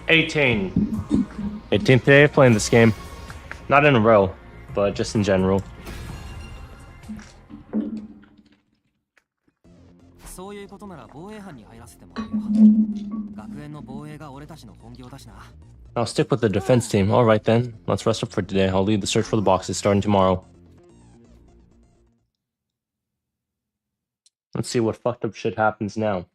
18. 18th day of playing this game. Not in a row, but just in general. I'll stick with the defense team. Alright then, let's rest up for today. I'll lead the search for the boxes starting tomorrow. Let's see what fucked up shit happens now.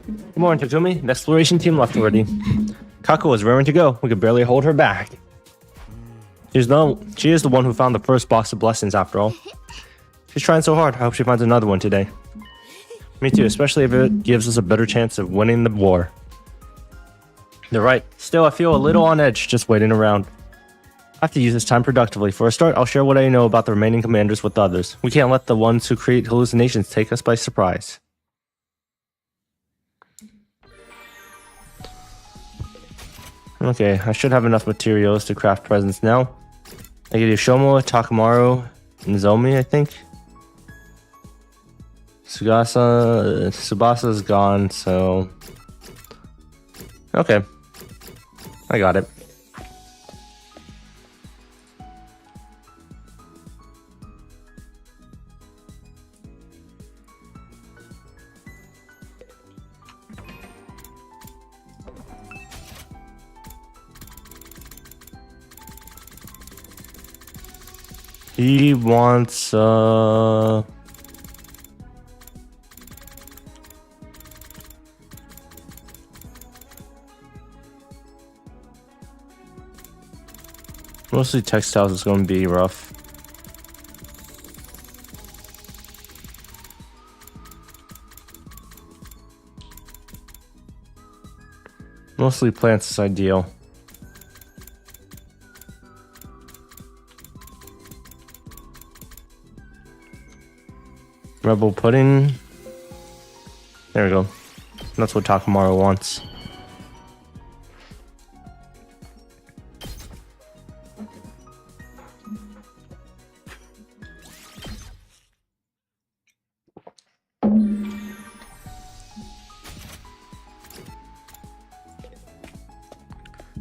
Good morning, Takumi. The exploration team left already. Kako was raring to go. We could barely hold her back. She is the one who found the first box of blessings after all. She's trying so hard. I hope she finds another one today. Me too, especially if it gives us a better chance of winning the war. You're right. Still, I feel a little on edge just waiting around. I have to use this time productively. For a start, I'll share what I know about the remaining commanders with others. We can't let the ones who create hallucinations take us by surprise. Okay, I should have enough materials to craft presents now. I get Yoshomo, Takamaru, and Zomi, I think. Tsubasa's gone, so... Okay. I got it. He wants, mostly textiles is going to be rough. Mostly plants is ideal. Rebel pudding. There we go. That's what Takamaru wants.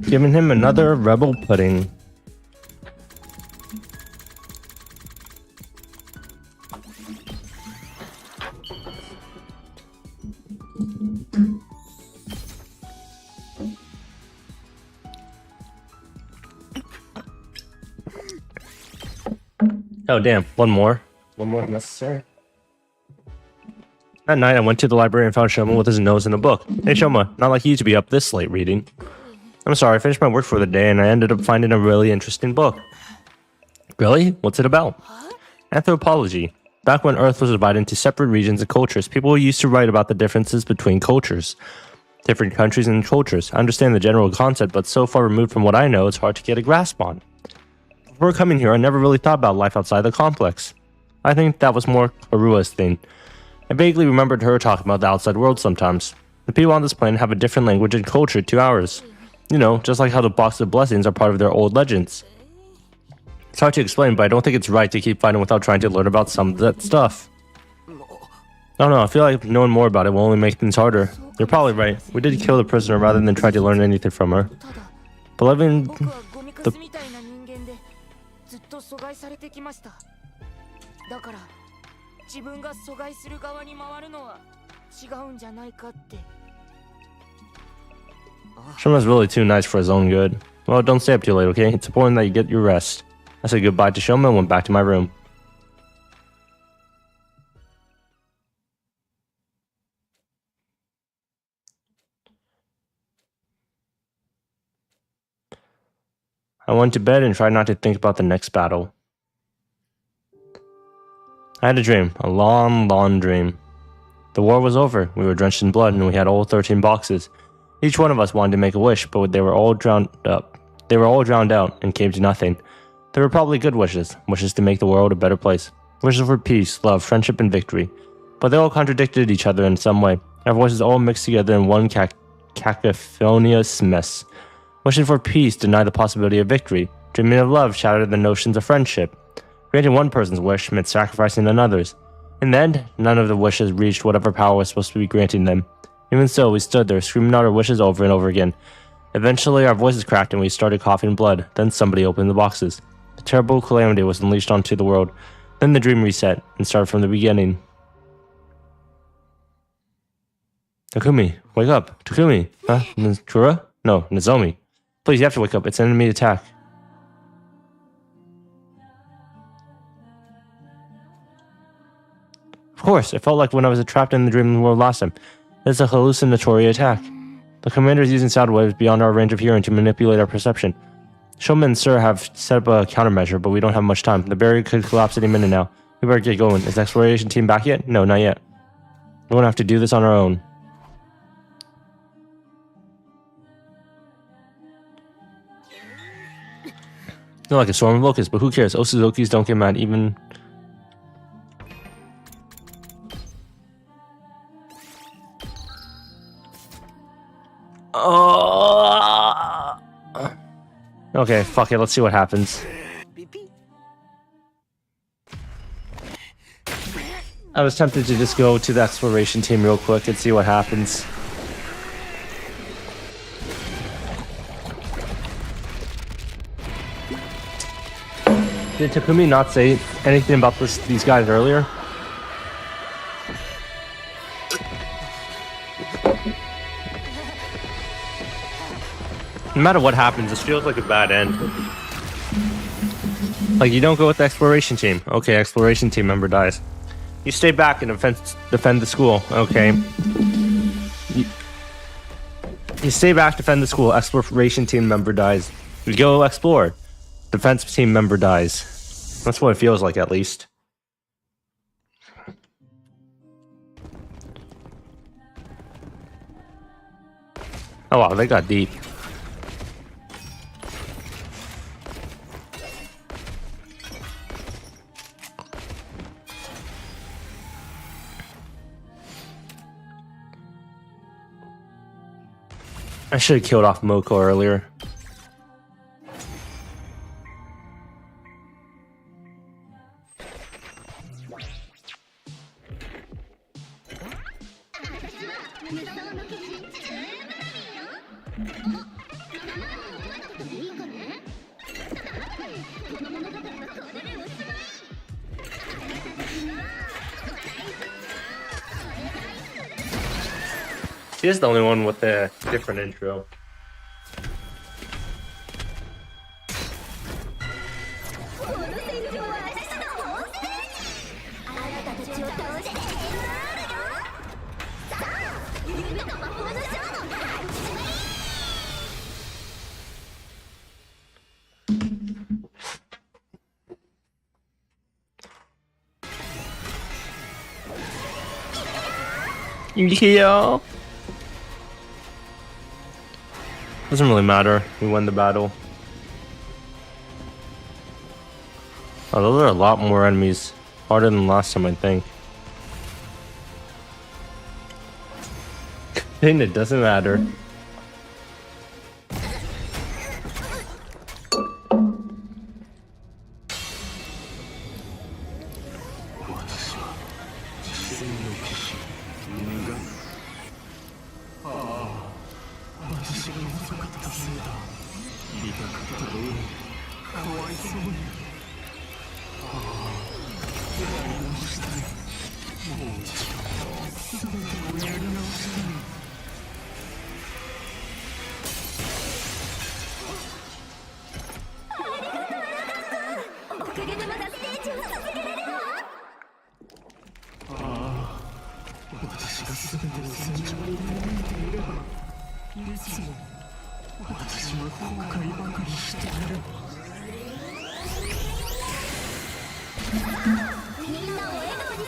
Giving him another rebel pudding. Oh damn, one more if necessary. That night I went to the library and found Shoma with his nose in a book. Hey Shoma, not like you to be up this late reading. I'm sorry, I finished my work for the day and I ended up finding a really interesting book. Really? What's it about? Anthropology. Back when Earth was divided into separate regions and cultures, people used to write about the differences between cultures. Different countries and cultures. I understand the general concept, but so far removed from what I know, it's hard to get a grasp on. Before coming here, I never really thought about life outside the complex. I think that was more Karua's thing. I vaguely remembered her talking about the outside world sometimes. The people on this planet have a different language and culture to ours. You know, just like how the box of blessings are part of their old legends. It's hard to explain, but I don't think it's right to keep fighting without trying to learn about some of that stuff. I don't know, I feel like knowing more about it will only make things harder. You're probably right. We did kill the prisoner rather than try to learn anything from her. But living the... Shoma's really too nice for his own good. Well, don't stay up too late, okay? It's important that you get your rest. I said goodbye to Shoma and went back to my room. I went to bed and tried not to think about the next battle. I had a dream, a long, long dream. The war was over, we were drenched in blood, and we had all 13 boxes. Each one of us wanted to make a wish, but they were all drowned up. They were all drowned out and came to nothing. They were probably good wishes, wishes to make the world a better place. Wishes for peace, love, friendship, and victory. But they all contradicted each other in some way. Our voices all mixed together in one cacophonous mess. Wishing for peace denied the possibility of victory. Dreaming of love shattered the notions of friendship. Granting one person's wish meant sacrificing another's. In the end, none of the wishes reached whatever power was supposed to be granting them. Even so, we stood there, screaming out our wishes over and over again. Eventually, our voices cracked and we started coughing blood. Then somebody opened the boxes. The terrible calamity was unleashed onto the world. Then the dream reset and started from the beginning. Takumi, wake up. Takumi. Huh? Kura? No, Nozomi. Please, you have to wake up. It's an enemy attack. Of course, it felt like when I was trapped in the dream world last time. It's a hallucinatory attack. The commander is using sound waves beyond our range of hearing to manipulate our perception. Shoma and Sir have set up a countermeasure, but we don't have much time. The barrier could collapse any minute now. We better get going. Is the exploration team back yet? No, not yet. We're gonna have to do this on our own. Not like a swarm of locusts, but who cares? Osuzokis don't get mad even... Okay, fuck it, let's see what happens. I was tempted to just go to the exploration team real quick and see what happens. Did Takumi not say anything about these guys earlier? No matter what happens, this feels like a bad end. Like, you don't go with the exploration team. Okay, exploration team member dies. You stay back and defend the school. Okay. You stay back, defend the school. Exploration team member dies. You go explore. Defense team member dies. That's what it feels like, at least. Oh wow, they got deep. I should have killed off Moko earlier. She is the only one with a different intro. Yeah. Doesn't really matter. We won the battle. Oh, those are a lot more enemies. Harder than last time, I think. And it doesn't matter.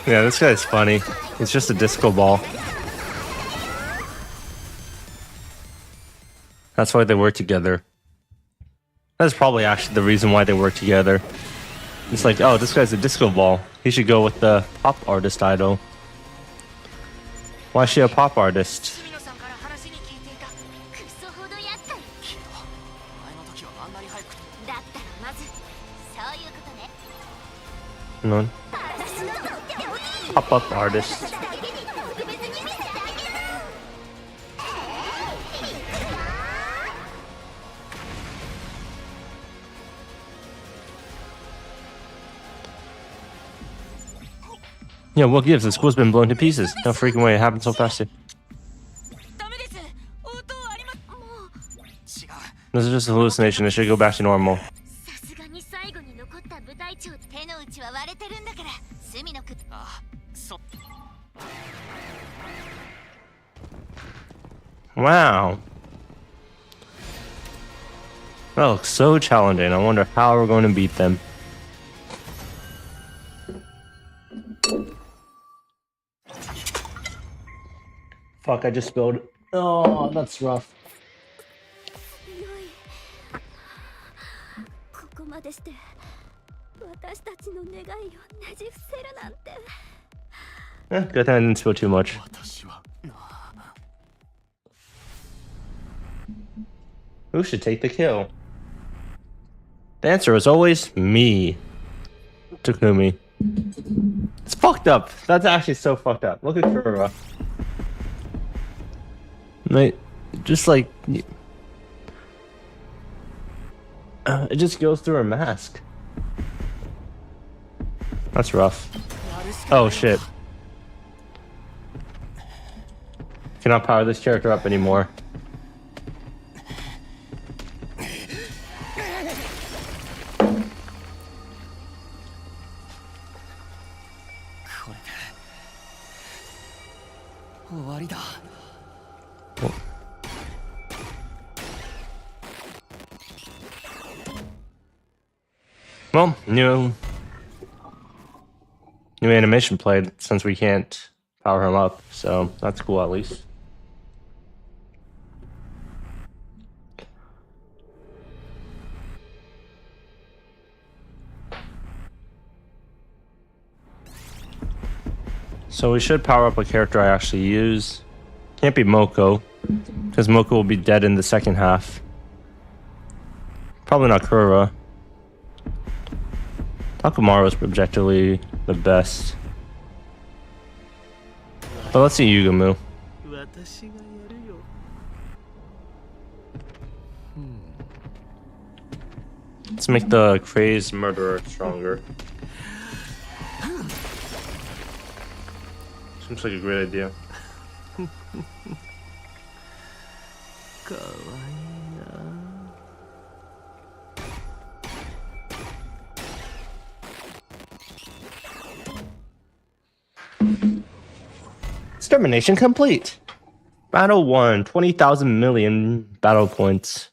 Yeah, this guy's funny. It's just a disco ball. That's why they work together. That's probably actually the reason why they work together. It's like, oh, this guy's a disco ball. He should go with the pop artist idol. Why is she a pop artist? No. Pop-up artist. Yeah, what gives? The school's been blown to pieces. No freaking way, it happened so fast. This is just a hallucination. It should go back to normal. Wow. That looks so challenging. I wonder how we're going to beat them. Fuck, I just spilled. Oh, that's rough. Good thing I didn't spill too much. Who should take the kill? The answer is always me. Takumi. It's fucked up. That's actually so fucked up. Look at Kura. Like, just like... it just goes through her mask. That's rough. Oh shit. Cannot power this character up anymore. Well, new animation played since we can't power him up, so that's cool at least. So we should power up a character I actually use. Can't be Moko, because Moko will be dead in the second half. Probably not Kura. Takumaru is objectively the best. But let's see Yugamu. Let's make the crazed murderer stronger. Seems like a great idea. Extermination complete. Battle 1, 20,000 million battle points.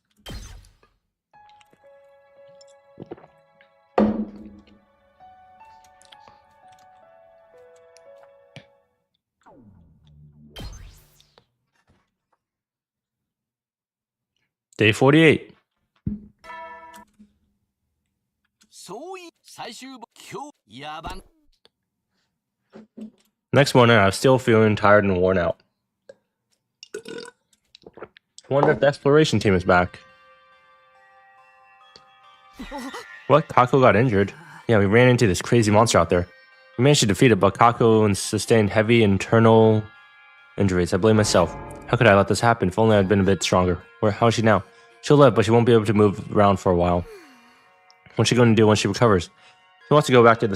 Day 48. Next morning, I was still feeling tired and worn out. Wonder if the exploration team is back. What? Kako got injured? Yeah, we ran into this crazy monster out there. We managed to defeat it, but Kako sustained heavy internal injuries. I blame myself. How could I let this happen? If only I'd been a bit stronger. How is she now? She'll live, but she won't be able to move around for a while. What's she going to do when she recovers? She wants to go back to the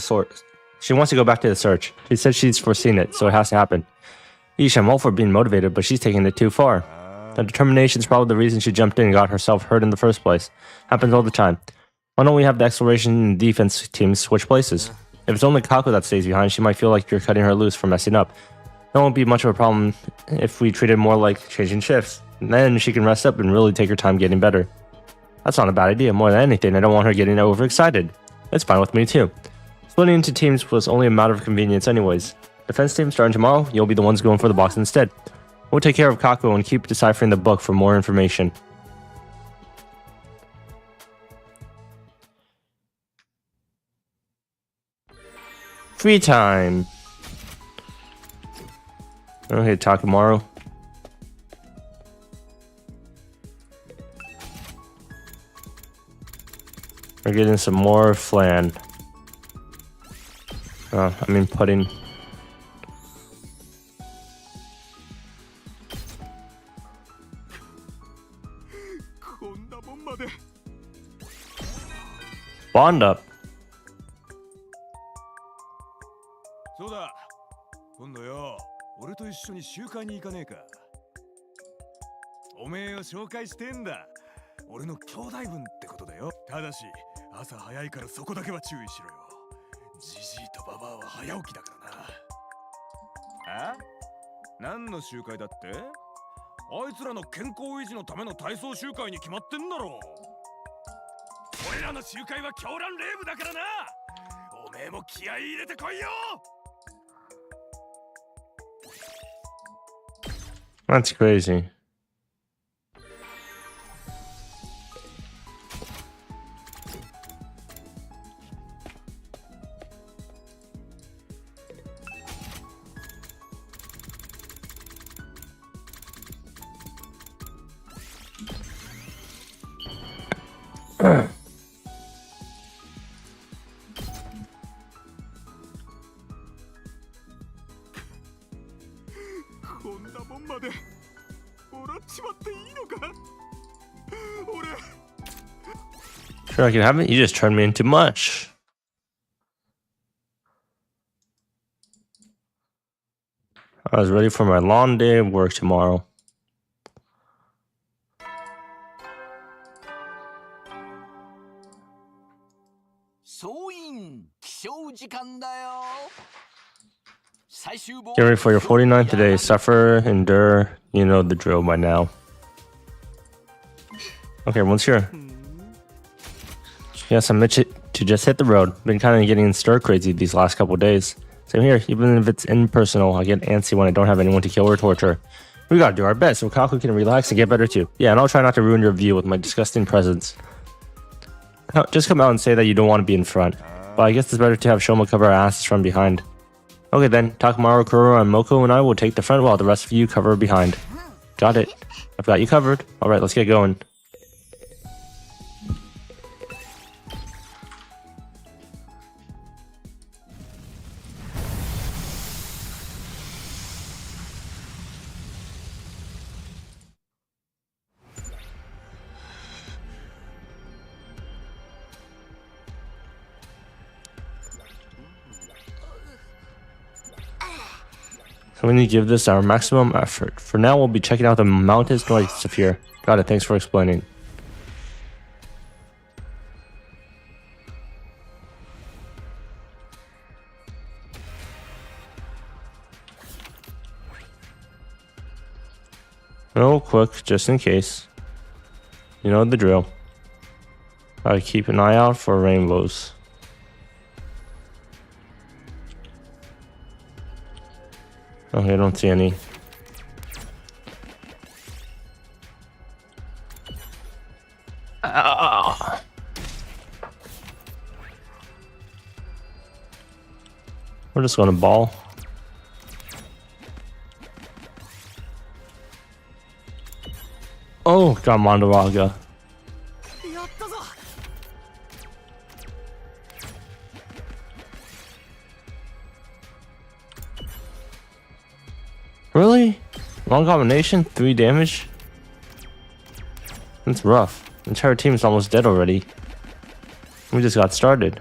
search. She said she's foreseen it, so it has to happen. Yeesh, I'm all for being motivated, but she's taking it too far. The determination's probably the reason she jumped in and got herself hurt in the first place. Happens all the time. Why don't we have the exploration and defense teams switch places? If it's only Kako that stays behind, she might feel like you're cutting her loose for messing up. That won't be much of a problem if we treat it more like changing shifts. And then she can rest up and really take her time getting better. That's not a bad idea. More than anything, I don't want her getting overexcited. It's fine with me too. Splitting into teams was only a matter of convenience anyways. Defense team starting tomorrow, you'll be the ones going for the box instead. We'll take care of Kako and keep deciphering the book for more information. Free time. Okay, Takumaru. We're getting some more flan. I mean putting. Bond up. そうだ。今度よ、俺と一緒に集会に行かねえか。おめえを紹介してんだ。俺の兄弟分ってことだよ。ただし、朝早いからそこだけは注意しろよ。じじいとババアは早起きだからな。あ？何の集会だって？あいつらの健康維持のための体操集会に決まってんだろ。俺らの集会は狂乱レーブだからな。おめえも気合い入れてこいよ。 That's crazy. Sure I can have it? You just turned me into mush. I was ready for my long day of work tomorrow. Get ready for your 49th today. Suffer, endure. You know the drill by now. Okay, everyone's here. Yes, I'm Mitch to just hit the road. Been kind of getting stir crazy these last couple days. Same here, even if it's impersonal, I get antsy when I don't have anyone to kill or torture. We gotta do our best so Kaku can relax and get better too. Yeah, and I'll try not to ruin your view with my disgusting presence. Just come out and say that you don't want to be in front. But I guess it's better to have Shoma cover our asses from behind. Okay then, Takamaru, Kuro, and Moko and I will take the front while the rest of you cover behind. Got it. I've got you covered. Alright, let's get going. So we need to give this our maximum effort. For now, we'll be checking out the mountains north of here. Got it, thanks for explaining. Real quick, just in case. You know the drill. Gotta keep an eye out for rainbows. Okay, I don't see any. Ah. We're just gonna ball. Oh, got Mandaraga. Really? Long combination? 3 damage? That's rough. The entire team's almost dead already. We just got started.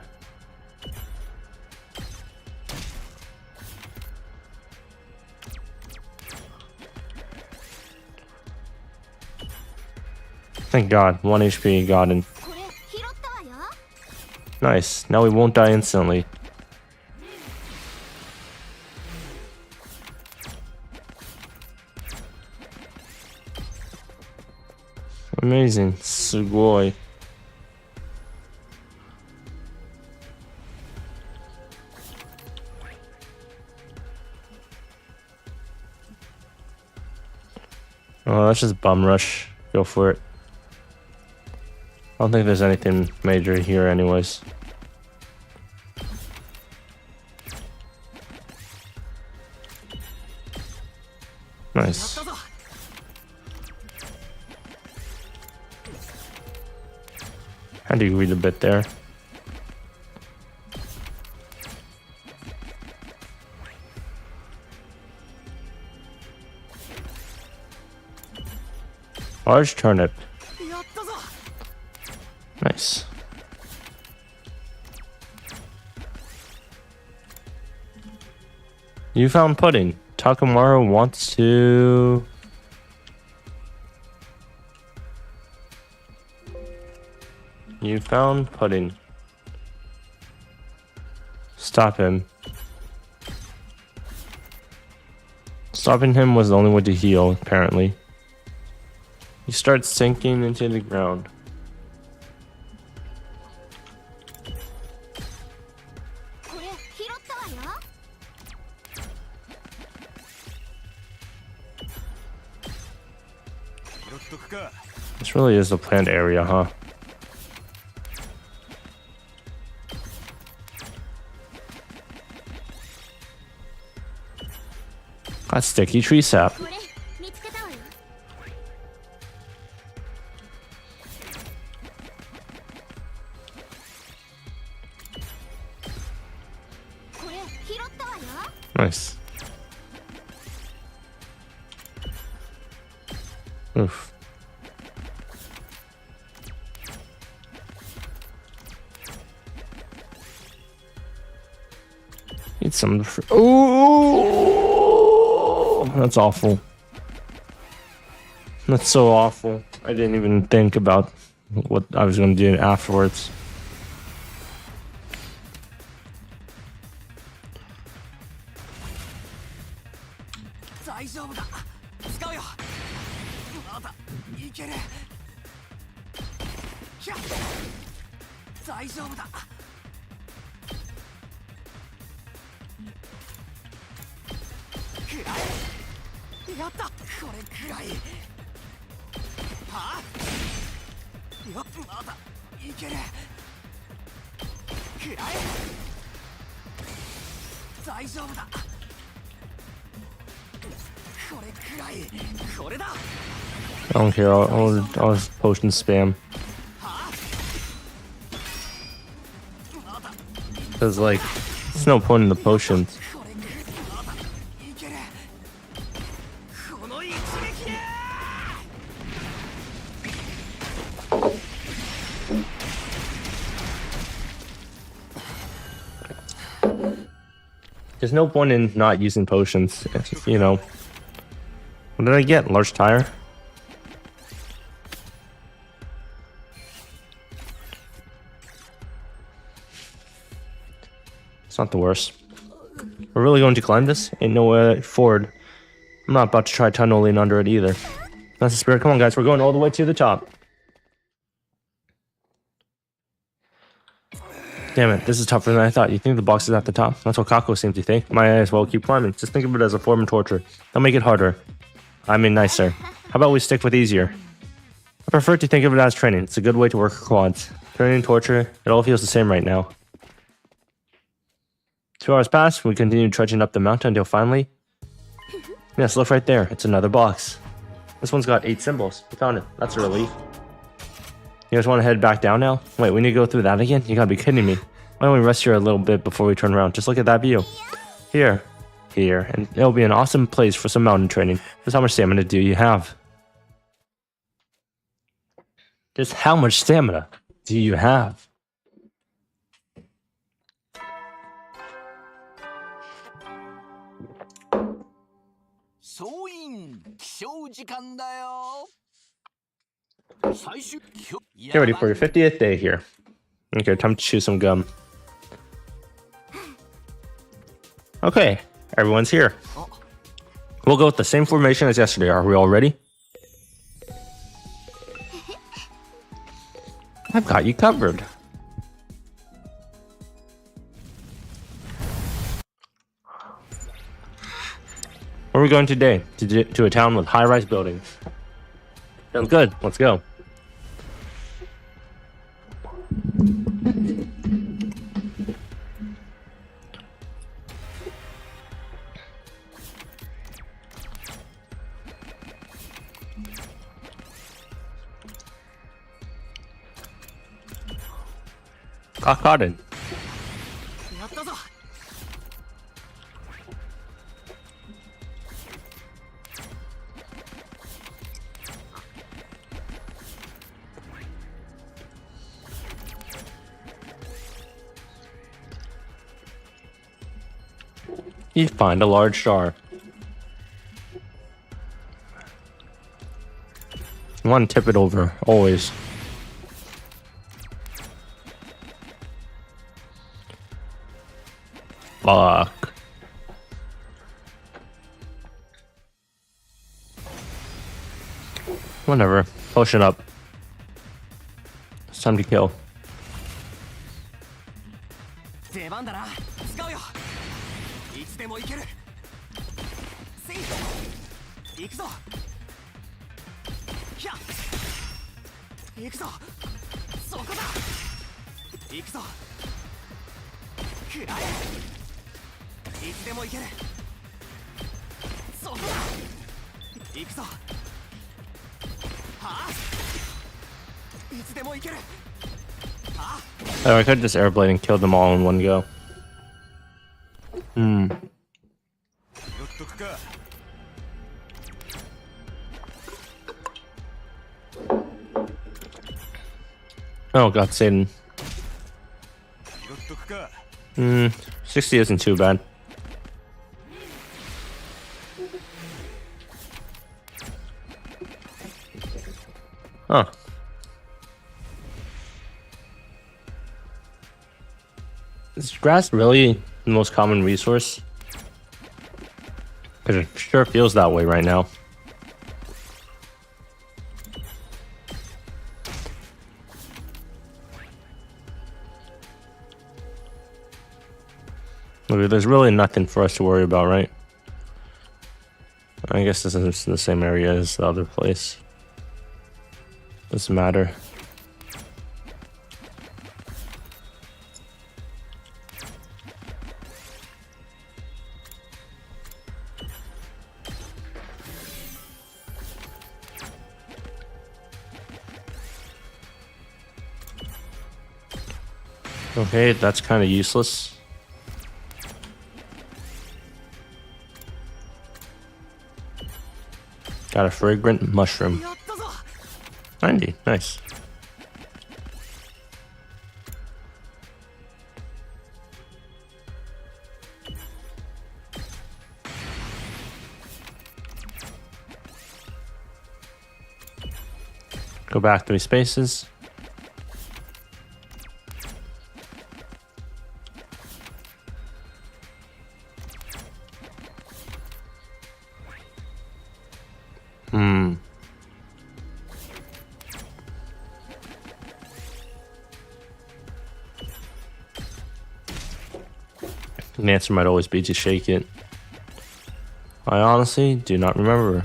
Thank God, 1 HP gotten. Nice, now we won't die instantly. Amazing, sugoi. Oh, that's just bum rush. Go for it. I don't think there's anything major here anyways. Nice. How do you read a bit there? Large turnip. Nice. You found pudding. Takamaru wants to... You found pudding. Stop him. Stopping him was the only way to heal, apparently. He starts sinking into the ground. This really is the planned area, huh? Got sticky tree sap. Nice. Oof. Eat some of the fruit. Ooh, that's awful. That's so awful. I didn't even think about what I was going to do afterwards. I don't care, I'll just potion spam. Cause like, there's no point in the potions. There's no point in not using potions, you know. What did I get? Large tire? It's not the worst. We're really going to climb this? Ain't no way forward. I'm not about to try tunneling under it either. That's the spirit. Come on, guys. We're going all the way to the top. Damn it. This is tougher than I thought. You think the box is at the top? That's what Kako seems to think. Might as well keep climbing. Just think of it as a form of torture. Don't make it harder. I mean nicer. How about we stick with easier? I prefer to think of it as training. It's a good way to work quads. Training, torture, it all feels the same right now. 2 hours pass, we continue trudging up the mountain until finally... Yes, look right there. It's another box. This one's got 8 symbols. We found it. That's a relief. You guys want to head back down now? Wait, we need to go through that again? You gotta be kidding me. Why don't we rest here a little bit before we turn around? Just look at that view. Here. And it'll be an awesome place for some mountain training. Just how much stamina do you have? Just how much stamina do you have? Get ready for your 50th day here. Okay, time to chew some gum. Okay, everyone's here. We'll go with the same formation as yesterday. Are we all ready? I've got you covered. Where are we going today? To a town with high-rise buildings. Sounds good. Let's go. Garden. You find a large jar. You want to tip it over, always. Fuck. Whatever. Potion up. It's time to kill. 出番だな。使うよ。いつでも行ける。せい。行くぞ。ひゃ。行くぞ。そこだ。行くぞ。食らえ。いつでも行ける。そこだ。行くぞ。はあ。いつでも行ける。はあ。 Oh, I could just airblade and kill them all in one go. 拾っとくか。 Oh, got Satan. 拾っとくか。 60 isn't too bad. Huh. Is grass really the most common resource? Because it sure feels that way right now. Okay, there's really nothing for us to worry about, right? I guess this is the same area as the other place. Doesn't matter. Okay, that's kind of useless. Got a fragrant mushroom. やったぞ。 90, nice. Go back 3 spaces. The answer might always be to shake it. I honestly do not remember.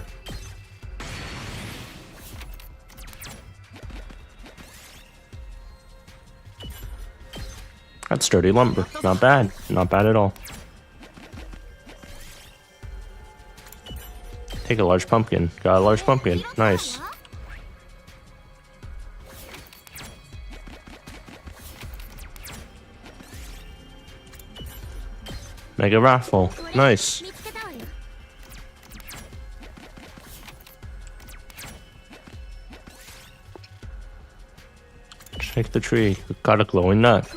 That's sturdy lumber. Not bad. Not bad at all. Take a large pumpkin. Got a large pumpkin. Nice. Mega raffle. Nice. Shake the tree. Got a glowing nut.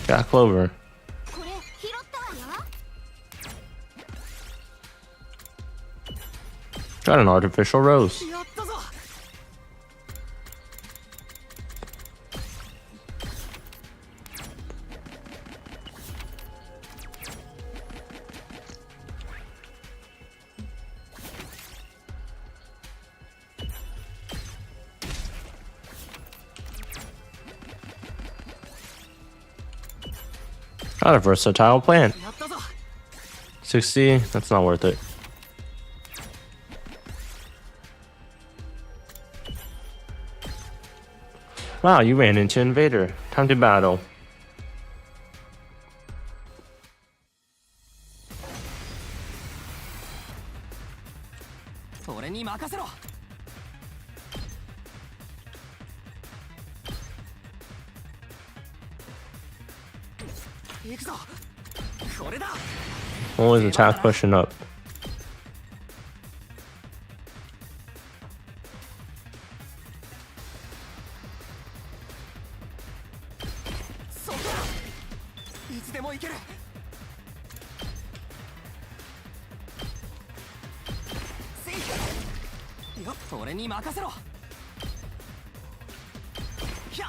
Got clover. Got an artificial rose. やったぞ。 Got a versatile plant. やったぞ。 60, that's not worth it. Wow, you ran into Invader. Time to battle. 俺に任せろ。行くぞ。これだ。 Always attack pushing up. いつでもいける。セイよっ俺に任せろ。ひゃ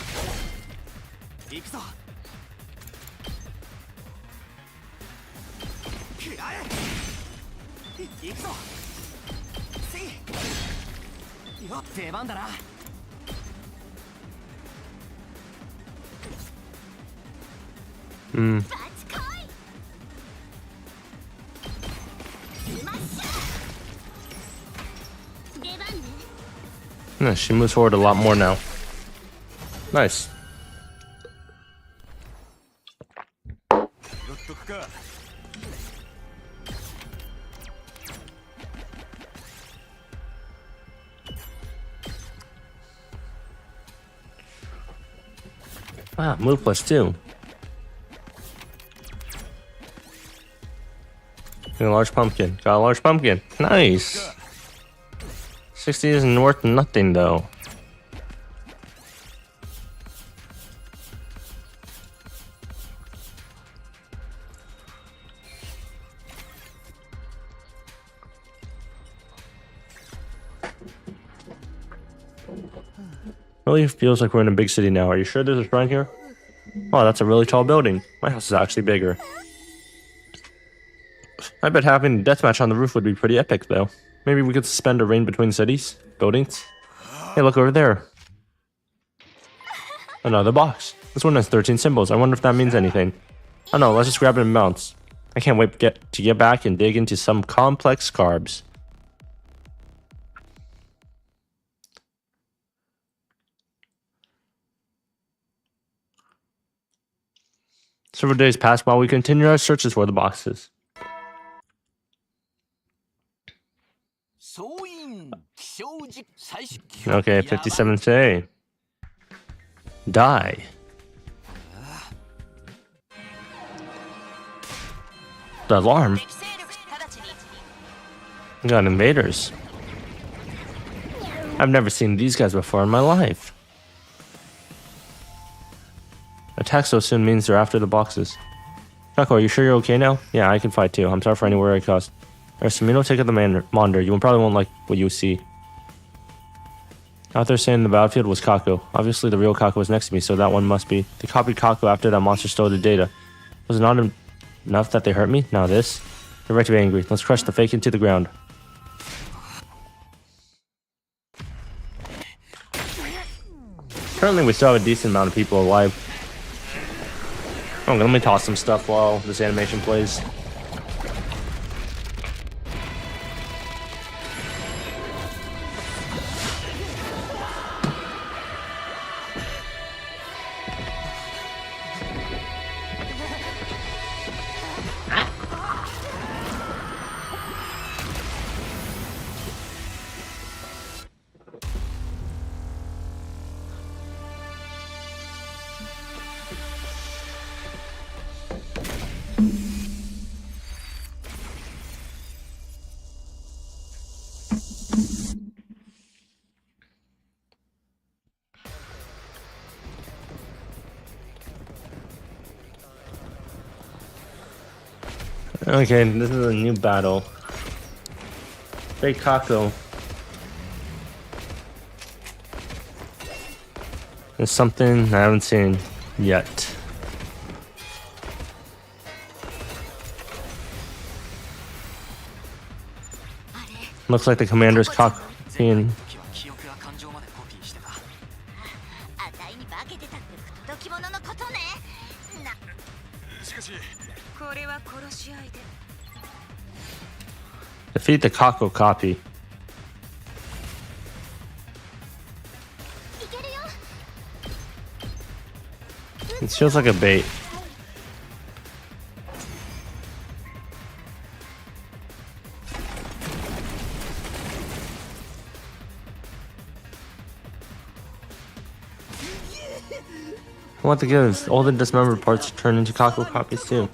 行くぞ。食らえ行くぞ。セイよっ出番だな。Hmm. Yeah, she moves forward a lot more now. Nice. 寄っとくか。Wow, move +2. Got a large pumpkin. Got a large pumpkin. Nice. 60 isn't worth nothing though. Really feels like we're in a big city now. Are you sure there's a shrine here? Oh, that's a really tall building. My house is actually bigger. I bet having a deathmatch on the roof would be pretty epic, though. Maybe we could suspend a rain between cities, buildings. Hey, look over there. Another box. This one has 13 symbols. I wonder if that means anything. Oh no, let's just grab it and bounce. I can't wait to get back and dig into some complex carbs. Several days pass while we continue our searches for the boxes. Okay, 57 today. Die. The alarm. We got invaders. I've never seen these guys before in my life. Attack so soon means they're after the boxes. Kako, are you sure you're okay now? Yeah, I can fight too. I'm sorry for any worry I caused. Samino, take out the monitor. You probably won't like what you see. Out there saying the battlefield was Kako. Obviously the real Kako was next to me, so that one must be. They copied Kako after that monster stole the data. Was it not enough that they hurt me? Now this? They're right to be angry. Let's crush the fake into the ground. Currently we still have a decent amount of people alive. Oh, let me toss some stuff while this animation plays. Okay, this is a new battle. Fake Kako. There's something I haven't seen yet. Looks like the commander's copying. Defeat the Kako copy. It feels like a bait. I want to give all the dismembered parts turn into Kako copies too.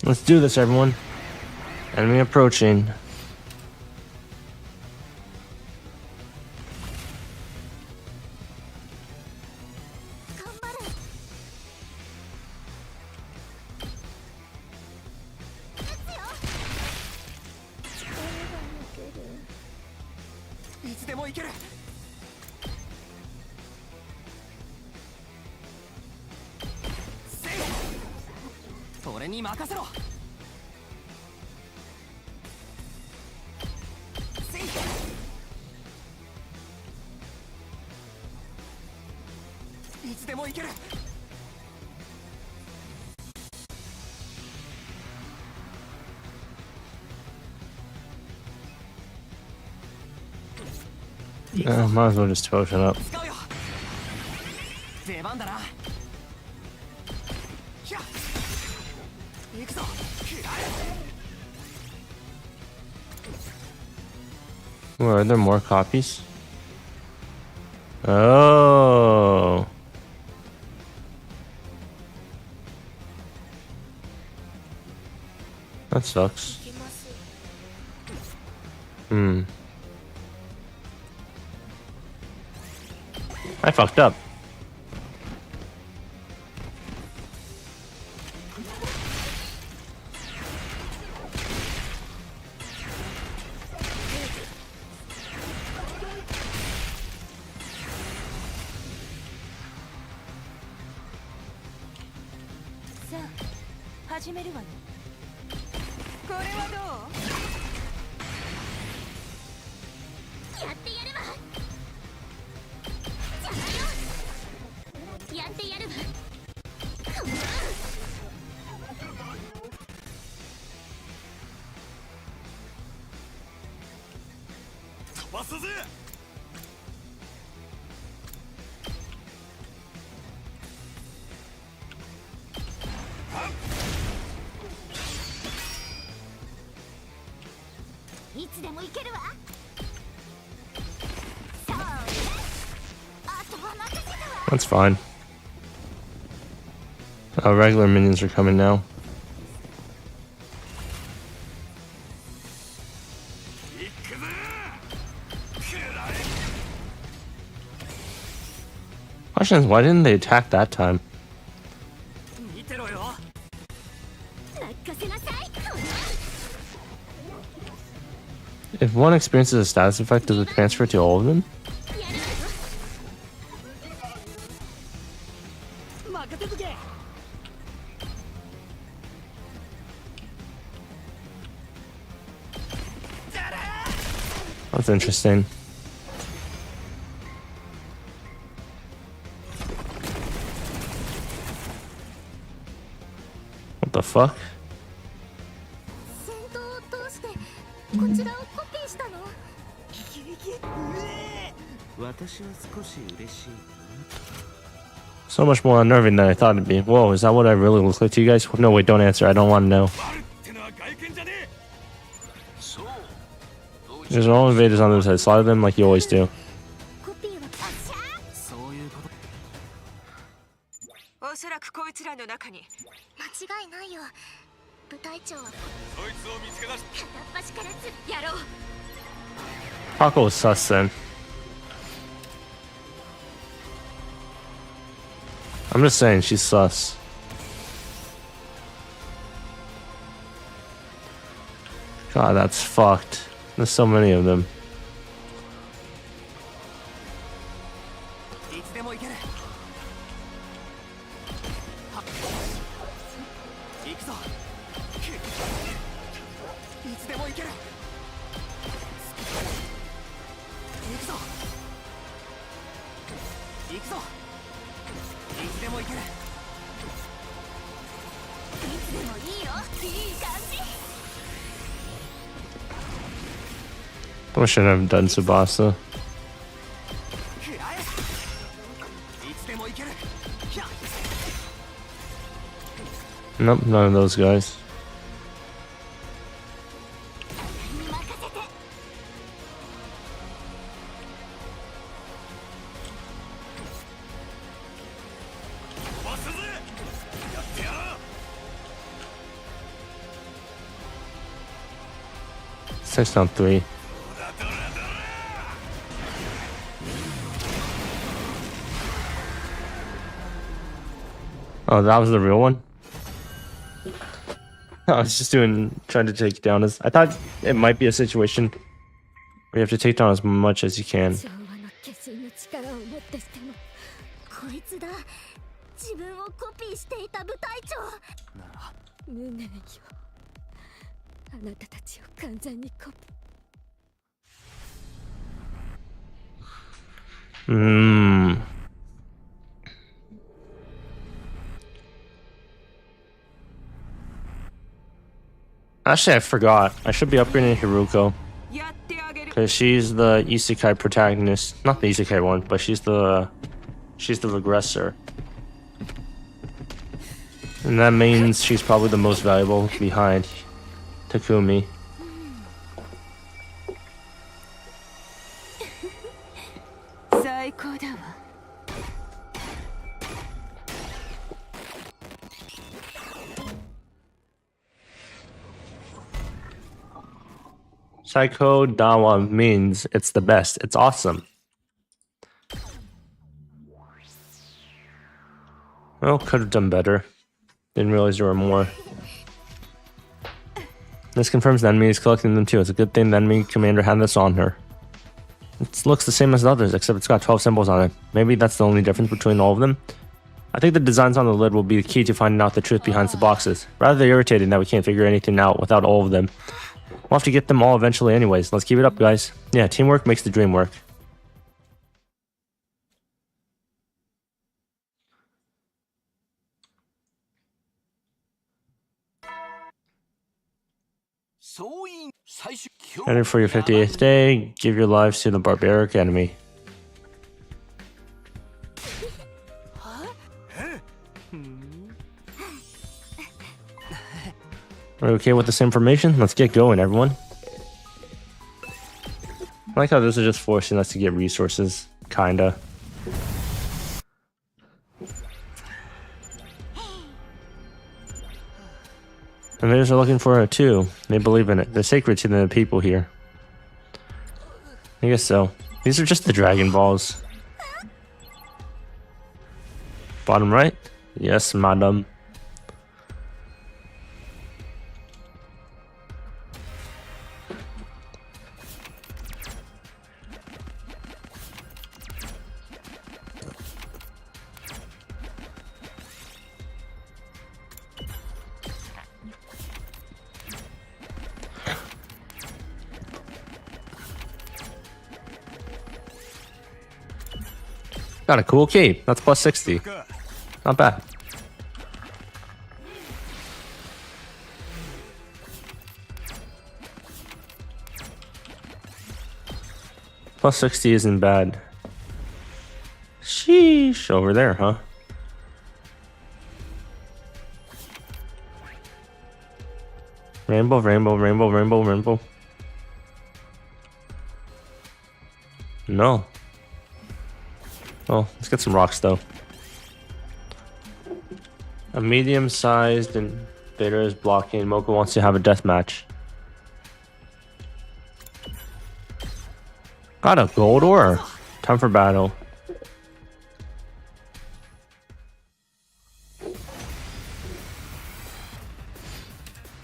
Let's do this, everyone. Enemy approaching. Might as well just potion up. Where are there more copies? Oh. That sucks. I fucked up. That's fine. Regular minions are coming now. Question is, why didn't they attack that time? If one experiences a status effect, does it transfer to all of them? That's interesting. What the fuck? So much more unnerving than I thought it'd be. Whoa, is that what I really look like to you guys? No, wait, don't answer. I don't want to know. There's no invaders on the side. Slaughter them like you always do. Paco was sus then. I'm just saying, she's sus. God, that's fucked. There's so many of them. I shouldn't have done Tsubasa. Nope, none of those guys. 6 down 3. Oh, that was the real one? I was just trying to take down as... I thought it might be a situation where you have to take down as much as you can. 昭和の化身の力をもってしてもこいつだ自分をコピーしていた部隊長無念よあなたたちを完全にコピー Actually, I forgot. I should be upgrading Hiruko. やってあげる Because she's the isekai protagonist. Not the isekai one, but she's the regressor. And that means she's probably the most valuable behind Takumi. 最高だわ Psycho Dawa means it's the best. It's awesome. Well, could have done better. Didn't realize there were more. This confirms the enemy is collecting them too. It's a good thing the enemy commander had this on her. It looks the same as the others, except it's got 12 symbols on it. Maybe that's the only difference between all of them. I think the designs on the lid will be the key to finding out the truth behind the boxes. Rather irritating that we can't figure anything out without all of them. We'll have to get them all eventually anyways. Let's keep it up, guys. Yeah, teamwork makes the dream work. Headed for your 58th day, give your lives to the barbaric enemy. Are we okay with this information? Let's get going, everyone. I like how this is just forcing us to get resources, kinda. And they're looking for it too. They believe in it. They're sacred to the people here. I guess so. These are just the Dragon Balls. Bottom right? Yes, madam. Got a cool key. That's plus 60. Not bad. Plus 60 isn't bad. Sheesh. Over there, huh? Rainbow, rainbow, rainbow, rainbow, rainbow. No. Oh, let's get some rocks though. A medium-sized invader is blocking. Moko wants to have a death match. Got a gold ore. Time for battle.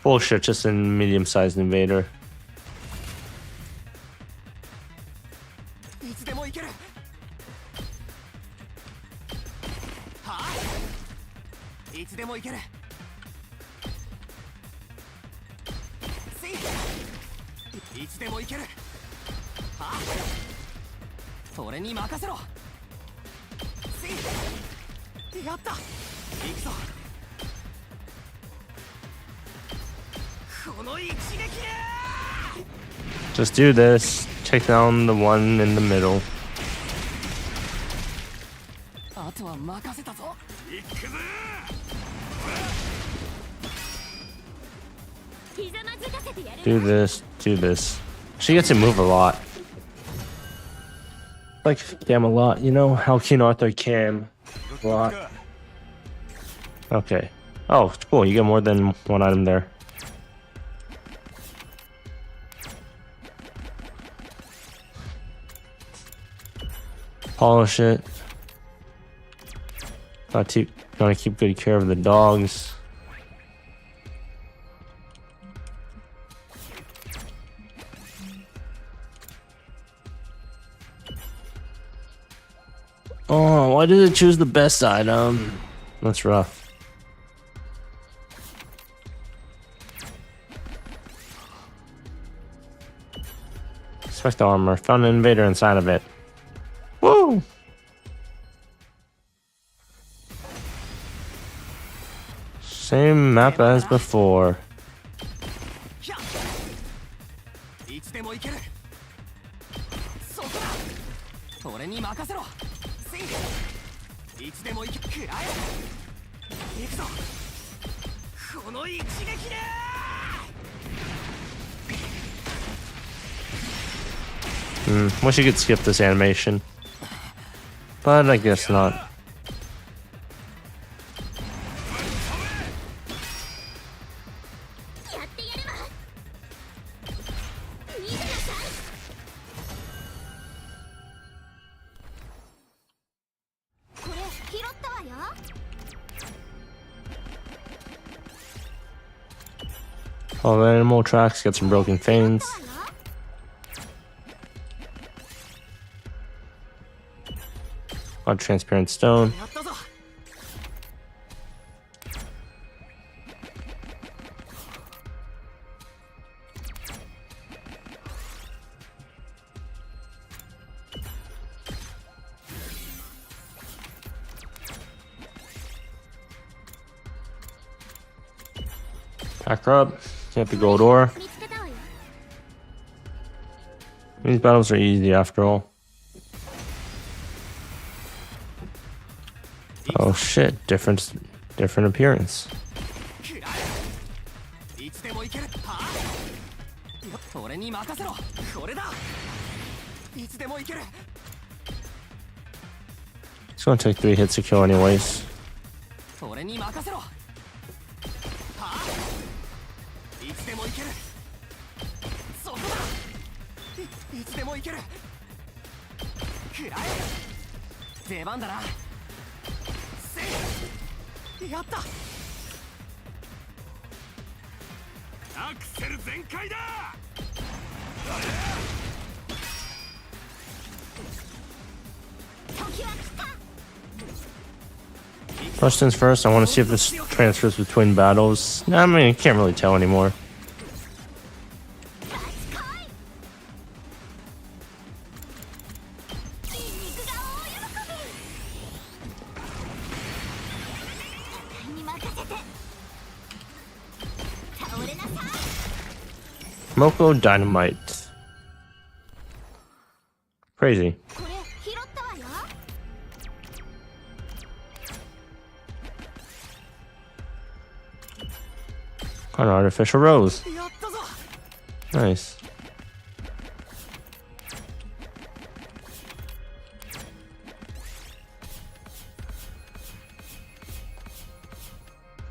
Bullshit, just a medium-sized invader. いつでも行けるはあいつでも行けるせいいつでも行けるはあそれに任せろせいやった行くぞこの一撃で Just do this. Take down the one in the middle. あとは任せたぞ行くぞ Do this. Do this. She gets to move a lot. Like Cam a lot. You know how King Arthur Cam a lot. Okay. Oh, cool. You get more than one item there. Polish it. Gotta keep good care of the dogs. Oh, why did it choose the best item? That's rough. Expect the armor. Found an invader inside of it. Woo! Same map as before. いつでも行ける。そこだ。俺に任せろ。セイフ。いつでも行け。食らえ。行くぞ。この一撃で。Wish you could skip this animation, but I guess not. All the animal tracks, get some broken fanes. On transparent stone. やったぞ。 Pack her up. Get the gold ore. These battles are easy after all. Oh shit, different appearance. いつでも行ける。はあ。俺に任せろ。これだ。いつでも行ける。 It's gonna take 3 hits to kill anyways. 俺に任せろ。はあ。いつでも行ける。そこだ。いつでも行ける。食らえ。出番だな。 やった。アクセル全開だ。 First things first, I want to see if this transfers between battles. I mean, I can't really tell anymore. Moko Dynamite. Crazy. An artificial rose. Nice.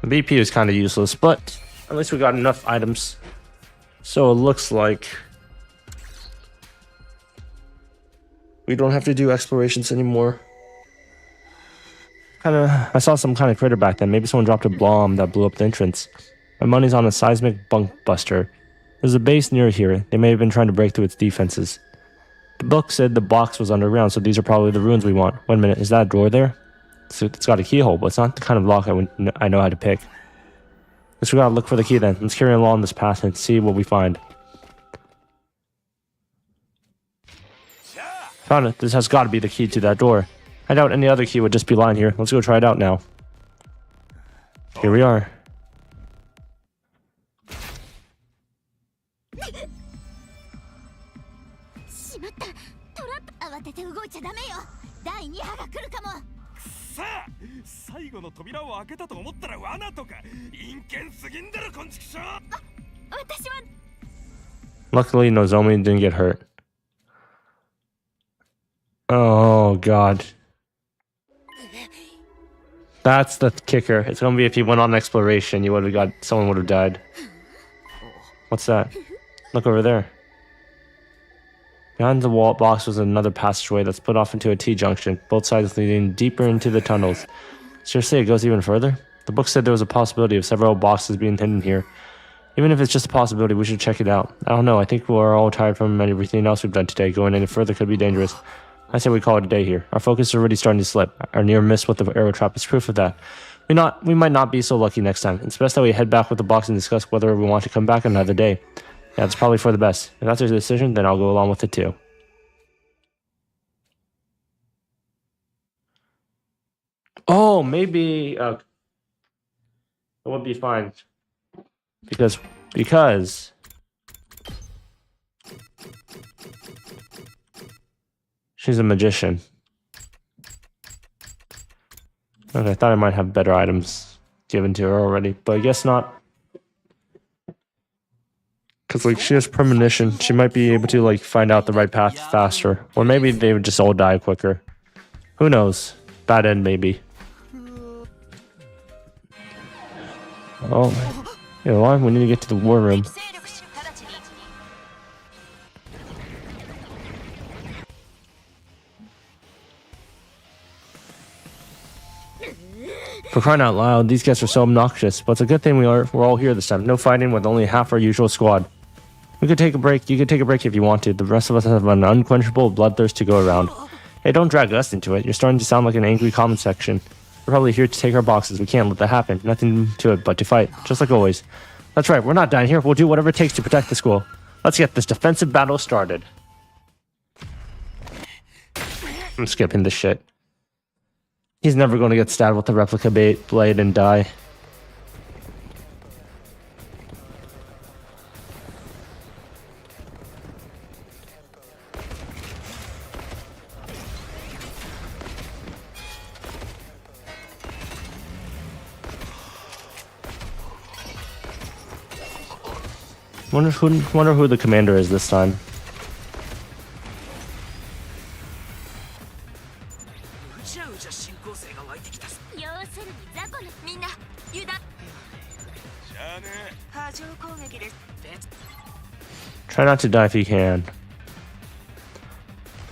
The BP is kind of useless, but at least we got enough items. So it looks like we don't have to do explorations anymore. I saw some kind of critter back then. Maybe someone dropped a bomb that blew up the entrance. My money's on a seismic bunk buster. There's a base near here. They may have been trying to break through its defenses. The book said the box was underground, so these are probably the ruins we want. Wait a minute, is that a drawer there? It's got a keyhole, but it's not the kind of lock I know how to pick. Guess we gotta look for the key then. Let's carry along this path and see what we find. Found it. This has got to be the key to that door. I doubt any other key would just be lying here. Let's go try it out now. Here we are. Luckily, Nozomi didn't get hurt. Oh god. That's the kicker. It's gonna be if you went on exploration, you would have got someone would have died. What's that? Look over there. Behind the wall box was another passageway that split off into a T-junction, both sides leading deeper into the tunnels. Seriously, it goes even further? The book said there was a possibility of several boxes being hidden here. Even if it's just a possibility, we should check it out. I don't know, I think we're all tired from everything else we've done today. Going any further could be dangerous. I say we call it a day here. Our focus is already starting to slip. Our near miss with the arrow trap is proof of that. We might not be so lucky next time. It's best that we head back with the box and discuss whether we want to come back another day. Yeah, it's probably for the best. If that's your decision, then I'll go along with it too. Oh, maybe it would be fine. Because she's a magician. Okay, I thought I might have better items given to her already, but I guess not. Because, like, she has premonition. She might be able to, like, find out the right path faster. Or maybe they would just all die quicker. Who knows? Bad end, maybe. Oh, you know what? We need to get to the war room. For crying out loud, these guys are so obnoxious, but it's a good thing we're all here this time. No fighting with only half our usual squad. We could take a break. You could take a break if you want to. The rest of us have an unquenchable bloodthirst to go around. Hey, don't drag us into it. You're starting to sound like an angry comment section. We're probably here to take our boxes. We can't let that happen. Nothing to it but to fight, just like always. That's right, we're not dying here. We'll do whatever it takes to protect the school. Let's get this defensive battle started. I'm skipping this shit. He's never going to get stabbed with the replica blade and die. Wonder who the commander is this time. Try not to die if you can.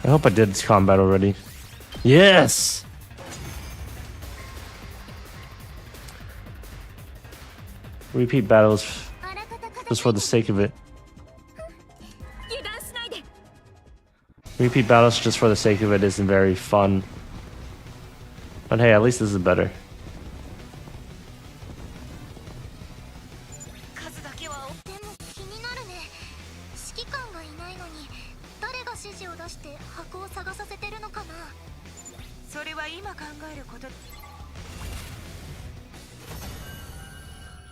I hope I did this combat already. Yes! Repeat battles just for the sake of it. Repeat battles just for the sake of it isn't very fun. But hey, at least this is better.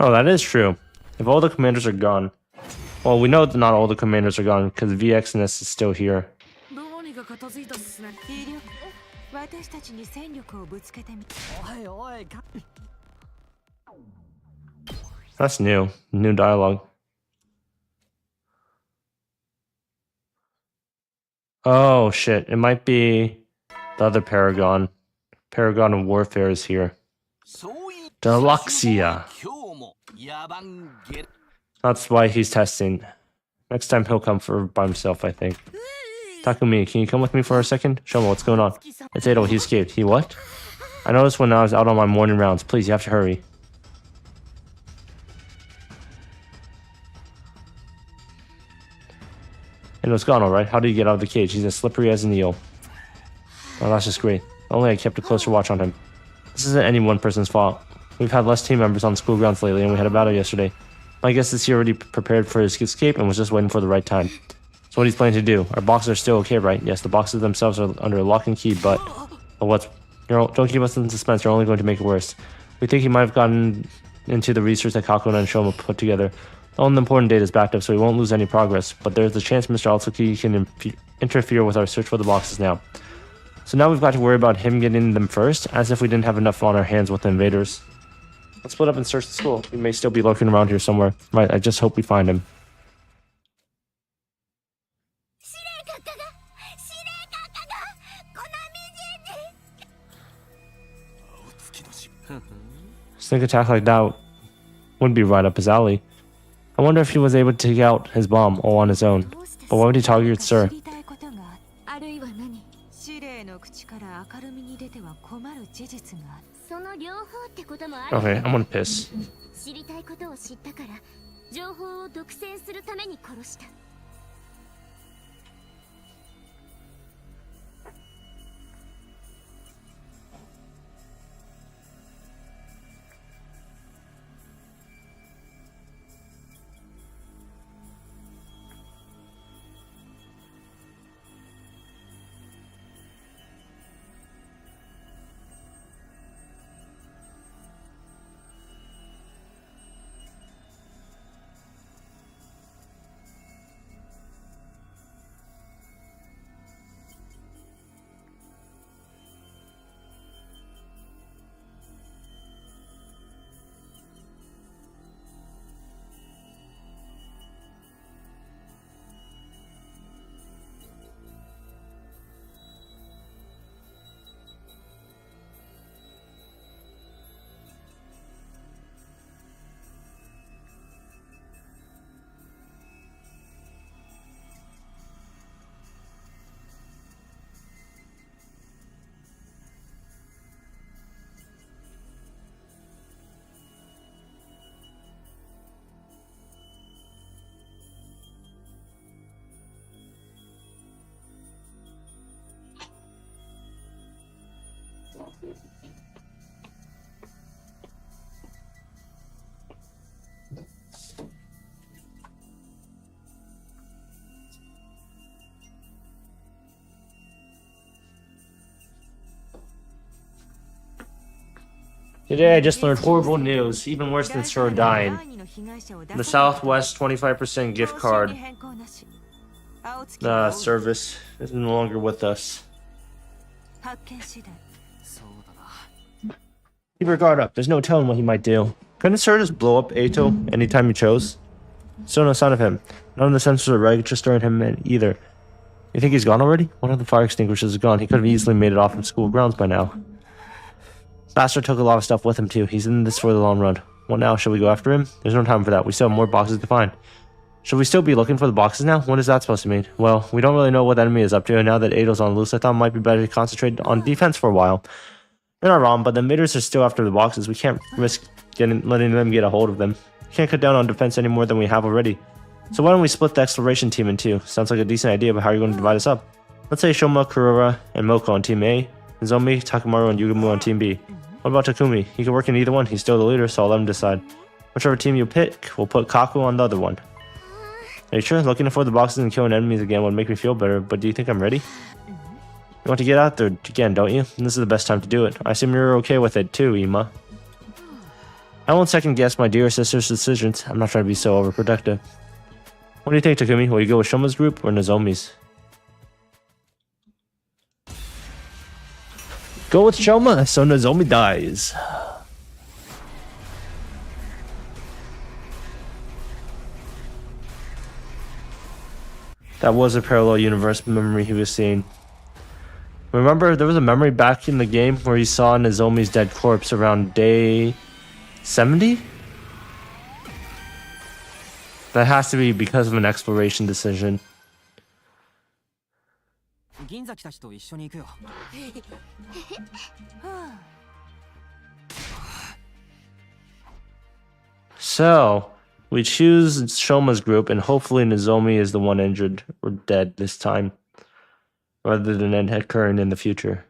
Oh, that is true. If all the commanders are gone. Well, we know that not all the commanders are gone because VXNS is still here. That's new. New dialogue. Oh, shit. It might be the other Paragon. Paragon of Warfare is here. Deluxia. That's why he's testing. Next time he'll come by himself, I think. Takumi, can you come with me for a second? Show me what's going on. It's Ado, he escaped. He what? I noticed when I was out on my morning rounds. Please, you have to hurry. And it's gone, alright. How did he get out of the cage? He's as slippery as an eel. Oh, that's just great. Only I kept a closer watch on him. This isn't any one person's fault. We've had less team members on school grounds lately, and we had a battle yesterday. My guess is he already prepared for his escape and was just waiting for the right time. So what he's planning to do. Our boxes are still okay, right? Yes, the boxes themselves are under lock and key, but what's... Don't keep us in suspense, you're only going to make it worse. We think he might have gotten into the research that Kakuna and Shoma put together. All the important data is backed up, so we won't lose any progress, but there's a chance Mr. Altsuki can interfere with our search for the boxes now. So now we've got to worry about him getting them first, as if we didn't have enough on our hands with the invaders. Let's split up and search the school. He may still be lurking around here somewhere. Right, I just hope we find him. Sneak attack like that would be right up his alley. I wonder if he was able to take out his bomb all on his own. But why would he target Sir? ては困る事実がその両方ってこともある。 Okay, I'm gonna piss. 知りたいことを知ったから情報を独占するために殺した。Today I just learned horrible news, even worse than Sora dying. The Southwest 25% gift card service is no longer with us. Keep your guard up. There's no telling what he might do. Couldn't Sora just blow up Ato anytime he chose? Still no sign of him. None of the sensors are registering him either. You think he's gone already? One of the fire extinguishers is gone. He could have easily made it off from school grounds by now. Bastard took a lot of stuff with him too. He's in this for the long run. What now? Should we go after him? There's no time for that. We still have more boxes to find. Should we still be looking for the boxes now? What is that supposed to mean? Well, we don't really know what the enemy is up to, and now that Ato's on loose, I thought it might be better to concentrate on defense for a while. You're not wrong, but the invaders are still after the boxes. We can't risk letting them get a hold of them. We can't cut down on defense any more than we have already. So why don't we split the exploration team in two? Sounds like a decent idea, but how are you going to divide us up? Let's say Shoma, Kurora, and Moko on Team A, and Zombie, Takamaru, and Yugumu on Team B. What about Takumi? He could work in either one. He's still the leader, so I'll let him decide. Whichever team you pick, we'll put Kaku on the other one. Are you sure? Looking for the boxes and killing enemies again would make me feel better, but do you think I'm ready? You want to get out there again, don't you? And this is the best time to do it. I assume you're okay with it too, Ima. I won't second guess my dear sister's decisions. I'm not trying to be so overprotective. What do you think, Takumi? Will you go with Shoma's group or Nozomi's? Go with Shoma, so Nozomi dies. That was a parallel universe memory he was seeing. Remember, there was a memory back in the game where he saw Nozomi's dead corpse around day 70? That has to be because of an exploration decision. So, we choose Shoma's group, and hopefully Nozomi is the one injured or dead this time, rather than it occurring in the future.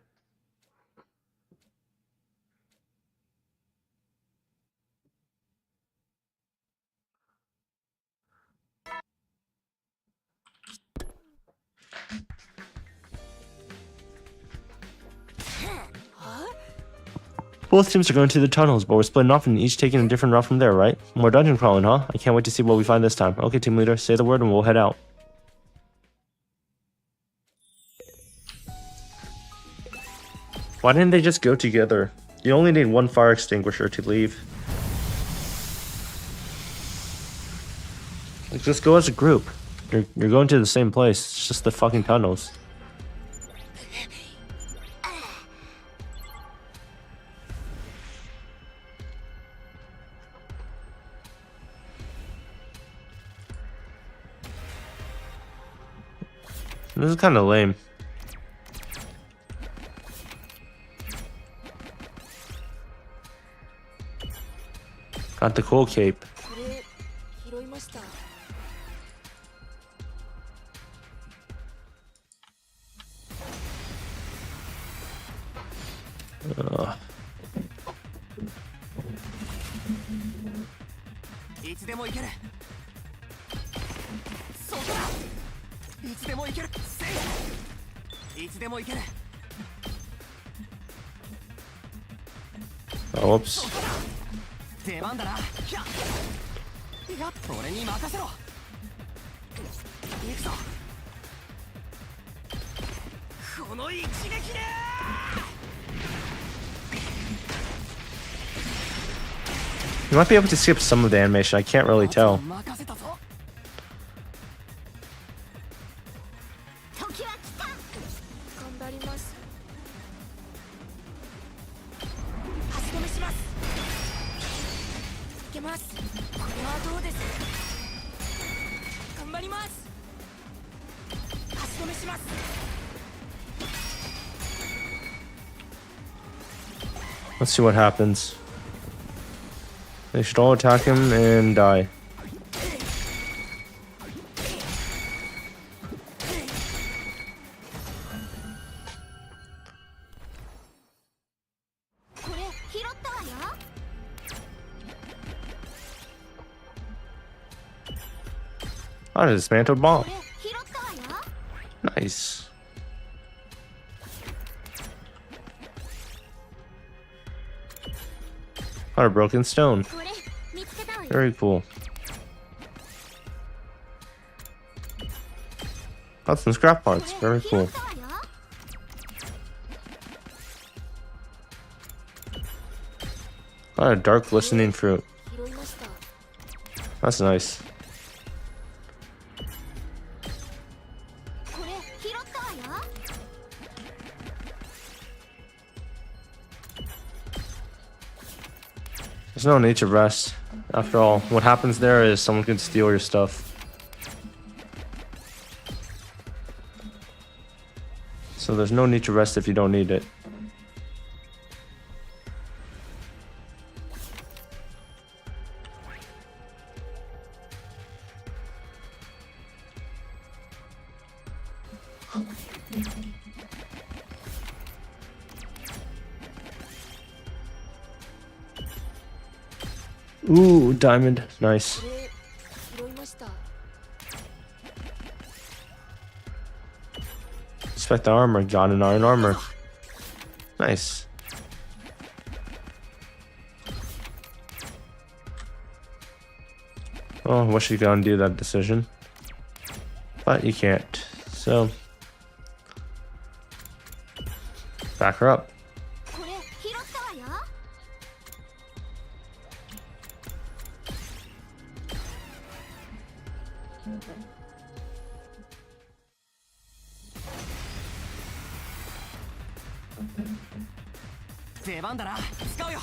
Both teams are going to the tunnels, but we're splitting off and each taking a different route from there, right? More dungeon crawling, huh? I can't wait to see what we find this time. Okay, team leader, say the word and we'll head out. Why didn't they just go together? You only need one fire extinguisher to leave. Like, just go as a group. You're going to the same place. It's just the fucking tunnels. This is kind of lame. Got the cool cape. これ拾いました。 いつでも行ける。そこだ。いつでも行ける。セーフ。いつでも行ける。 Oh, whoops. 出番だな。ひゃっ。いや、俺に任せろ。行くぞ。この一撃で。 You might be able to skip some of the animation. I can't really tell. 任せたぞ。 時は来た。頑張ります。 足止めします。 いけます。これはどうです。頑張ります。 足止めします。 Let's see what happens. They should all attack him and die. これ拾ったわよ。 Oh, a dismantled bomb. これ拾ったわよ。 Nice. Got a broken stone. これ見つけたわよ。 Very cool. Got some scrap これ parts. Very 拾 cool. ったわよ。 Got a dark glistening fruit. 拾いました。 That's nice. これ拾ったわよ。 There's no need to rest. After all, what happens there is someone can steal your stuff. So there's no need to rest if you don't need it. Ooh, diamond. Nice. これ拾いました。 Inspect the armor. Got an iron armor. Nice. Oh, I wish you could undo that decision. But you can't. So, back her up. これ拾ったわよ。 出番だな。使うよ。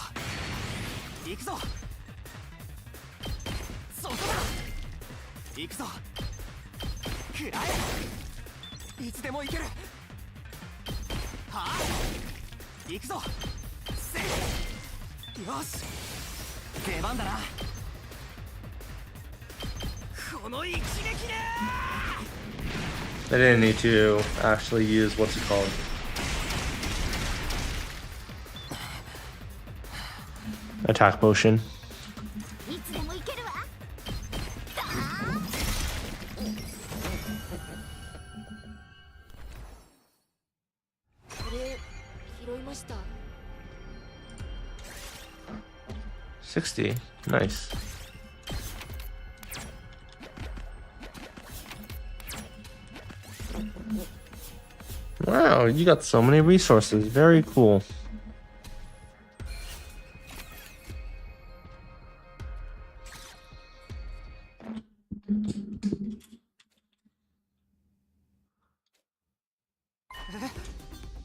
行くぞ。そこだ。行くぞ。食らえ。いつでも行ける。はあ。行くぞ。せい。よし。出番だな。この一撃で。 I didn't need to actually use what's it called. Attack potion. いつでも行けるわ。これ拾いました。 60. Nice. Wow, you got so many resources. Very cool.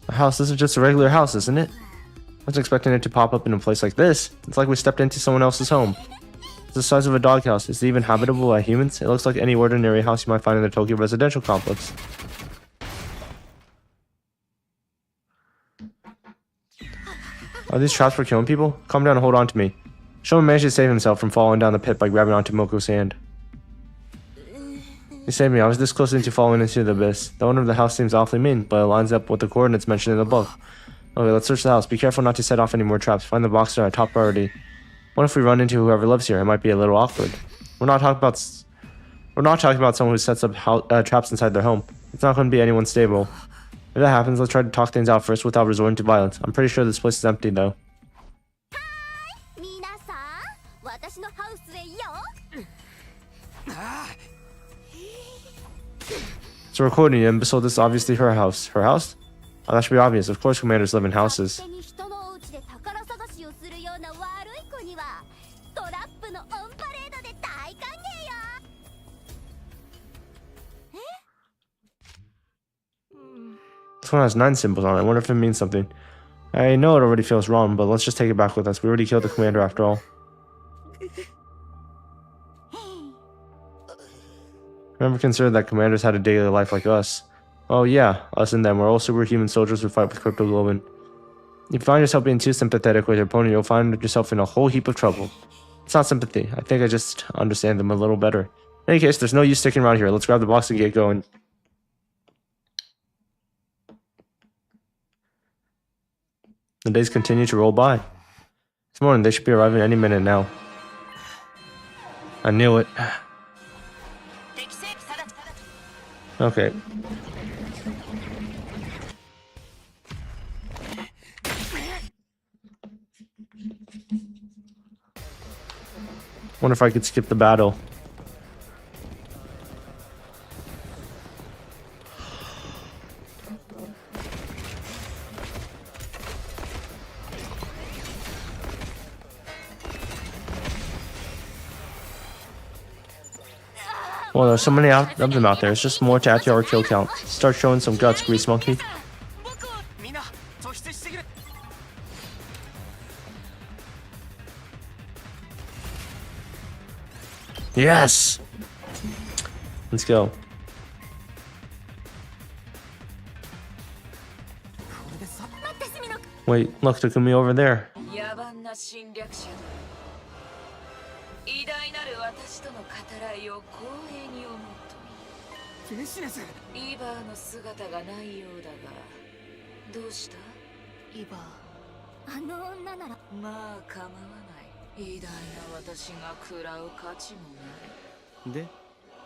A house isn't just a regular house, isn't it? I was expecting it to pop up in a place like this. It's like we stepped into someone else's home. It's the size of a doghouse. Is it even habitable by humans? It looks like any ordinary house you might find in the Tokyo residential complex. Are these traps for killing people? Calm down and hold on to me. Shoma managed to save himself from falling down the pit by grabbing onto Moko's hand. You saved me. I was this close into falling into the abyss. The owner of the house seems awfully mean, but it lines up with the coordinates mentioned in the book. Okay, let's search the house. Be careful not to set off any more traps. Find the boxes are our top priority. What if we run into whoever lives here? It might be a little awkward. We're not talking about someone who sets up traps inside their home. It's not going to be anyone stable. If that happens, let's try to talk things out first without resorting to violence. I'm pretty sure this place is empty, though. It's a recording, and so this is obviously her house. Her house? Oh, that should be obvious. Of course commanders live in houses. This one has 9 symbols on it. I wonder if it means something. I know it already feels wrong, but let's just take it back with us. We already killed the commander after all. Never considered that commanders had a daily life like us. Oh yeah, us and them. We're all superhuman soldiers who fight with cryptoglobin. If you find yourself being too sympathetic with your opponent, you'll find yourself in a whole heap of trouble. It's not sympathy. I think I just understand them a little better. In any case, there's no use sticking around here. Let's grab the box and get going. The days continue to roll by. This morning, they should be arriving any minute now. I knew it. Okay. Wonder if I could skip the battle. Well, there's so many of them out there. It's just more to add to our kill count. Start showing some guts, grease monkey. Yes! Let's go. Wait, look, Takumi over there.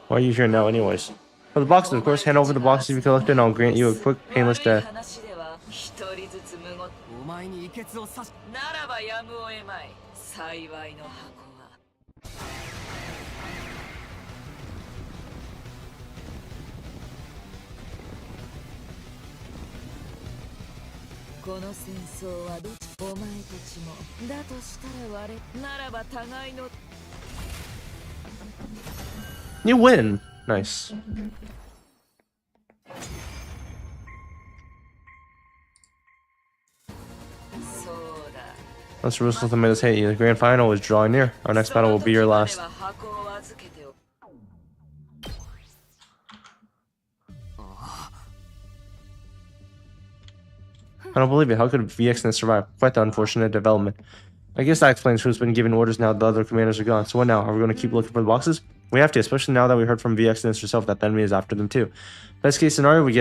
Why are you here now anyways? For the boxes, of course, hand over the boxes you collected and I'll grant you a quick, painless death. You win! Nice. Let's ruthless the minutes hate you. The grand final is drawing near. Our next battle will be your last. I don't believe it. How could VXNet survive? Quite the unfortunate development. I guess that explains who's been giving orders now the other commanders are gone. So what now? Are we going to keep looking for the boxes? We have to, especially now that we heard from VXNet herself that the enemy is after them too. Best case scenario, we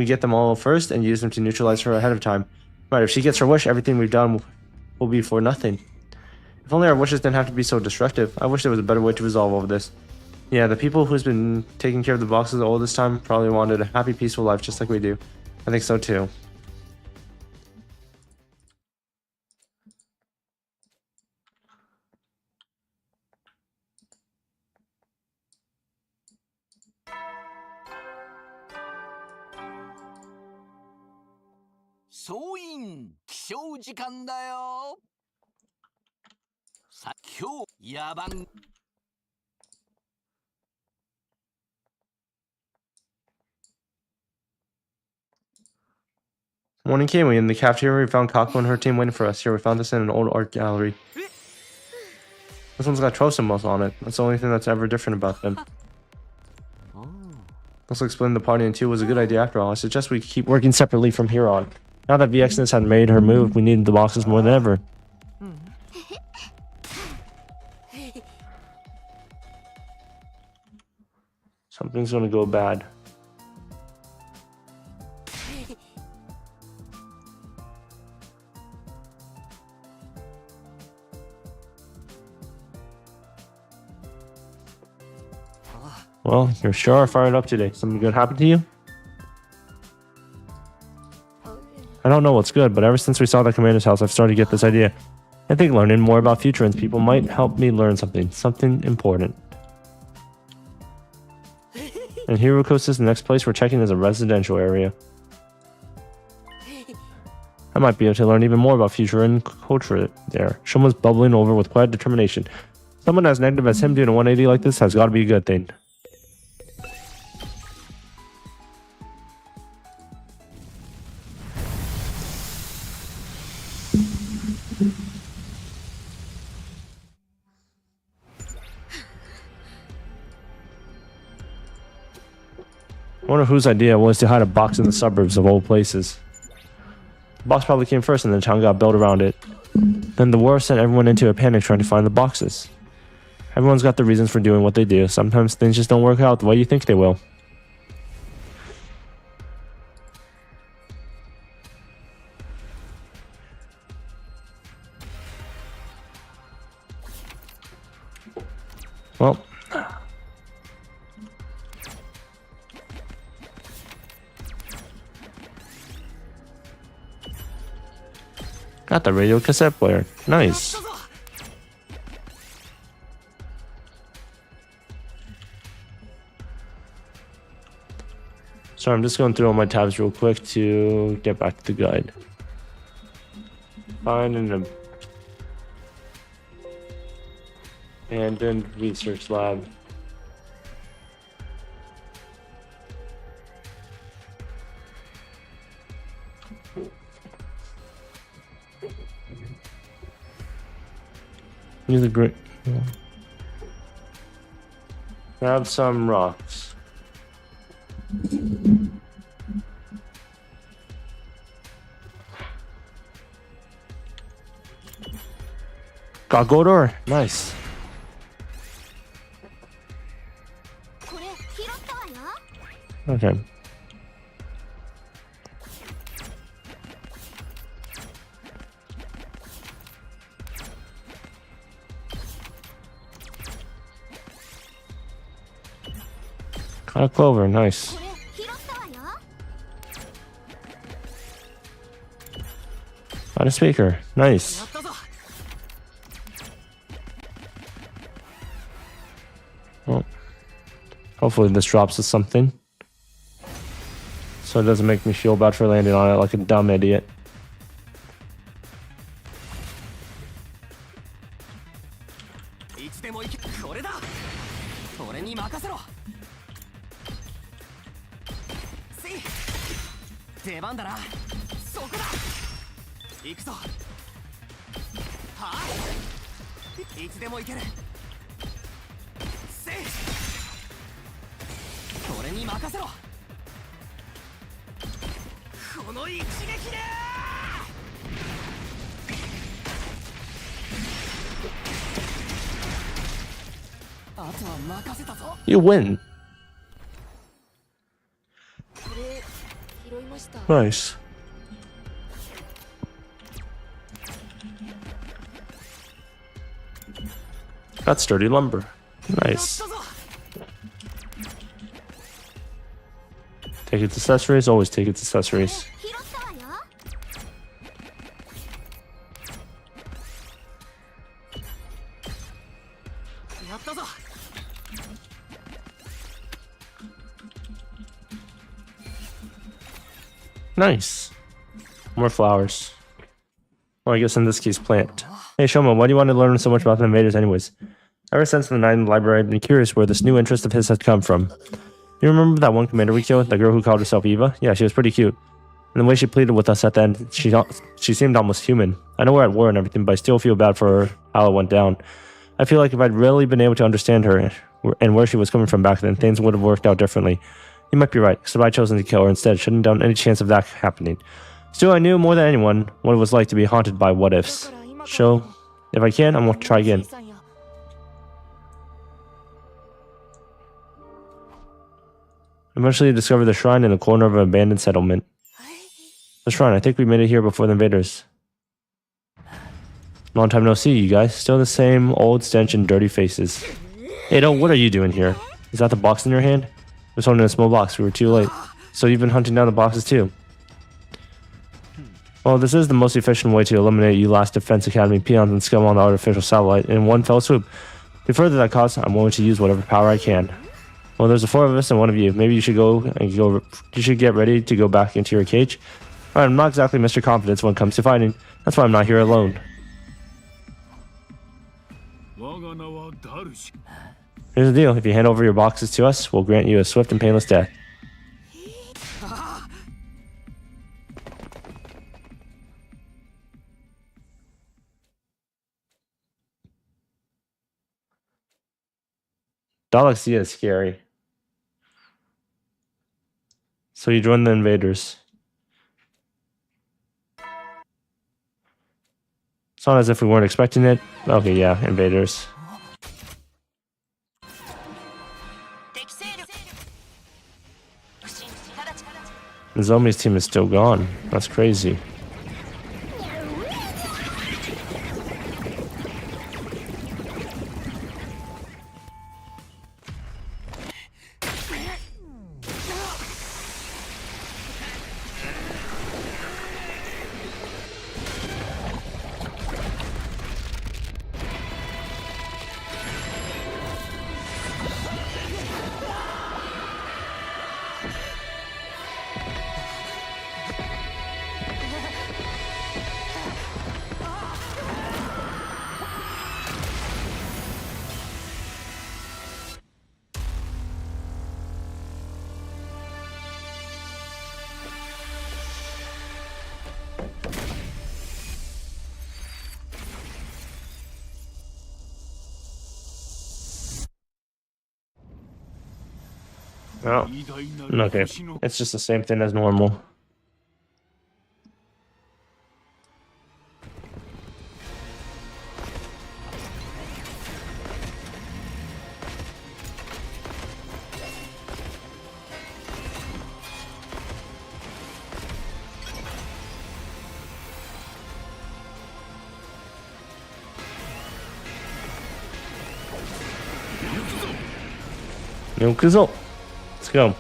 get them all first and use them to neutralize her ahead of time. Right, if she gets her wish, everything we've done will be for nothing. If only our wishes didn't have to be so destructive. I wish there was a better way to resolve all of this. Yeah, the people who's been taking care of the boxes all this time probably wanted a happy, peaceful life just like we do. I think so too. Morning came, we in the cafeteria, we found Kako and her team waiting for us. Here, we found this in an old art gallery. This one's got troll symbols on it. That's the only thing that's ever different about them. Looks like splitting the party in two was a good idea after all. I suggest we keep working separately from here on. Now that VXNet had made her move, we need the boxes more than ever. Something's gonna go bad. Well, you're sure fired up today. Something good happened to you? I don't know what's good, but ever since we saw the commander's house, I've started to get this idea. I think learning more about future people might help me learn something important. And Hero Coast is the next place we're checking is a residential area. I might be able to learn even more about future and culture there. Someone's bubbling over with quiet determination. Someone as negative as him doing a 180 like this has got to be a good thing. I wonder whose idea it was to hide a box in the suburbs of old places. The box probably came first and the town got built around it. Then the war sent everyone into a panic trying to find the boxes. Everyone's got their reasons for doing what they do. Sometimes things just don't work out the way you think they will. Well. Got the radio cassette player. Nice. So I'm just going through all my tabs real quick to get back to the guide. Find an abandoned research lab. Use the great. Grab some rocks. Got gold ore. Nice. Okay. Got a clover. Nice. Got a speaker. Nice. Well, hopefully this drops us something. So it doesn't make me feel bad for landing on it like a dumb idiot. You win. Nice. Got sturdy lumber. Nice. Take its accessories. Always take its accessories. Nice. More flowers. Well, I guess in this case, plant. Hey, Shoma, why do you want to learn so much about the invaders anyways? Ever since the night in the library, I've been curious where this new interest of his had come from. You remember that one commander we killed? The girl who called herself Eva? Yeah, she was pretty cute. And the way she pleaded with us at the end, she seemed almost human. I know we're at war and everything, but I still feel bad for her, how it went down. I feel like if I'd really been able to understand her and where she was coming from back then, things would have worked out differently. You might be right, so I chosen to kill her instead. Shouldn't have done any chance of that happening. Still, I knew more than anyone what it was like to be haunted by what-ifs. So, if I can, I'm going to try again. Eventually discovered the shrine in a corner of an abandoned settlement. The shrine, I think we made it here before the invaders. Long time no see, you guys. Still the same old stench and dirty faces. Ada, what are you doing here? Is that the box in your hand? It was holding a small box. We were too late. So you've been hunting down the boxes too. Well, this is the most efficient way to eliminate you last Defense Academy peons and scum on the artificial satellite in one fell swoop. To further that cause, I'm willing to use whatever power I can. Well, there's the 4 of us and 1 of you. Maybe you should You should get ready to go back into your cage. Alright, I'm not exactly Mr. Confidence when it comes to fighting. That's why I'm not here alone. Here's the deal. If you hand over your boxes to us, we'll grant you a swift and painless death. Dalexia is scary. So you join the invaders. It's not as if we weren't expecting it. Okay, yeah, invaders. The zombies team is still gone. That's crazy. Oh, okay. It's just the same thing as normal. Yokuzo. Let's go.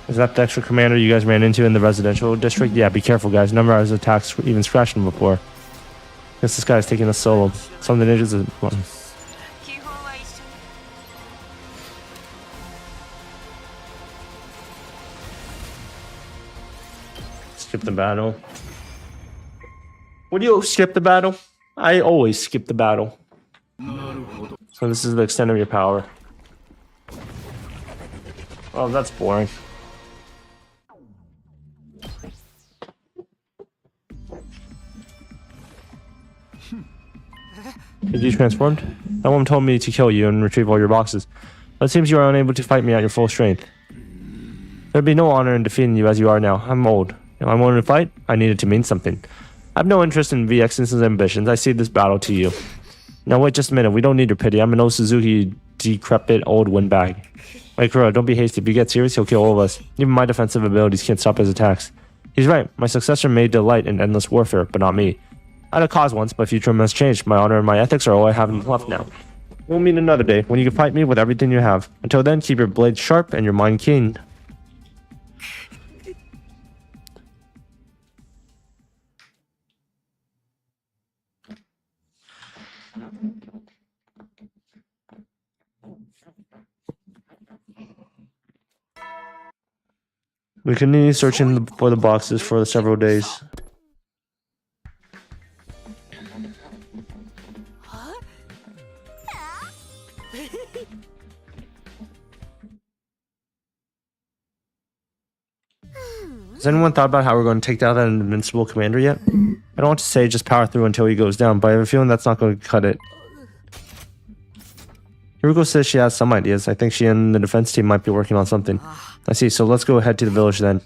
Is that the extra commander you guys ran into in the residential district? Yeah, be careful, guys. Never has attacked even scratched him before. Guess this guy's taking a solo. Some of the ninjas are... Well, skip the battle. Would you skip the battle? I always skip the battle. So this is the extent of your power. Oh, that's boring. Did you transformed? That woman told me to kill you and retrieve all your boxes. But it seems you are unable to fight me at your full strength. There'd be no honor in defeating you as you are now. I'm old. If I'm willing to fight, I need it to mean something. I have no interest in VX's ambitions. I cede this battle to you. Now wait just a minute. We don't need your pity. I'm an old Suzuki decrepit old windbag. Wait, Kuro, don't be hasty. If you get serious, he'll kill all of us. Even my defensive abilities can't stop his attacks. He's right. My successor may delight in endless warfare, but not me. I had a cause once, but future has changed. My honor and my ethics are all I have left now. We'll meet another day when you can fight me with everything you have. Until then, keep your blade sharp and your mind keen. We continue searching for the boxes for several days. Has anyone thought about how we're going to take down that invincible commander yet? I don't want to say just power through until he goes down, but I have a feeling that's not going to cut it. Hiruko says she has some ideas. I think she and the defense team might be working on something. I see, so let's go ahead to the village then.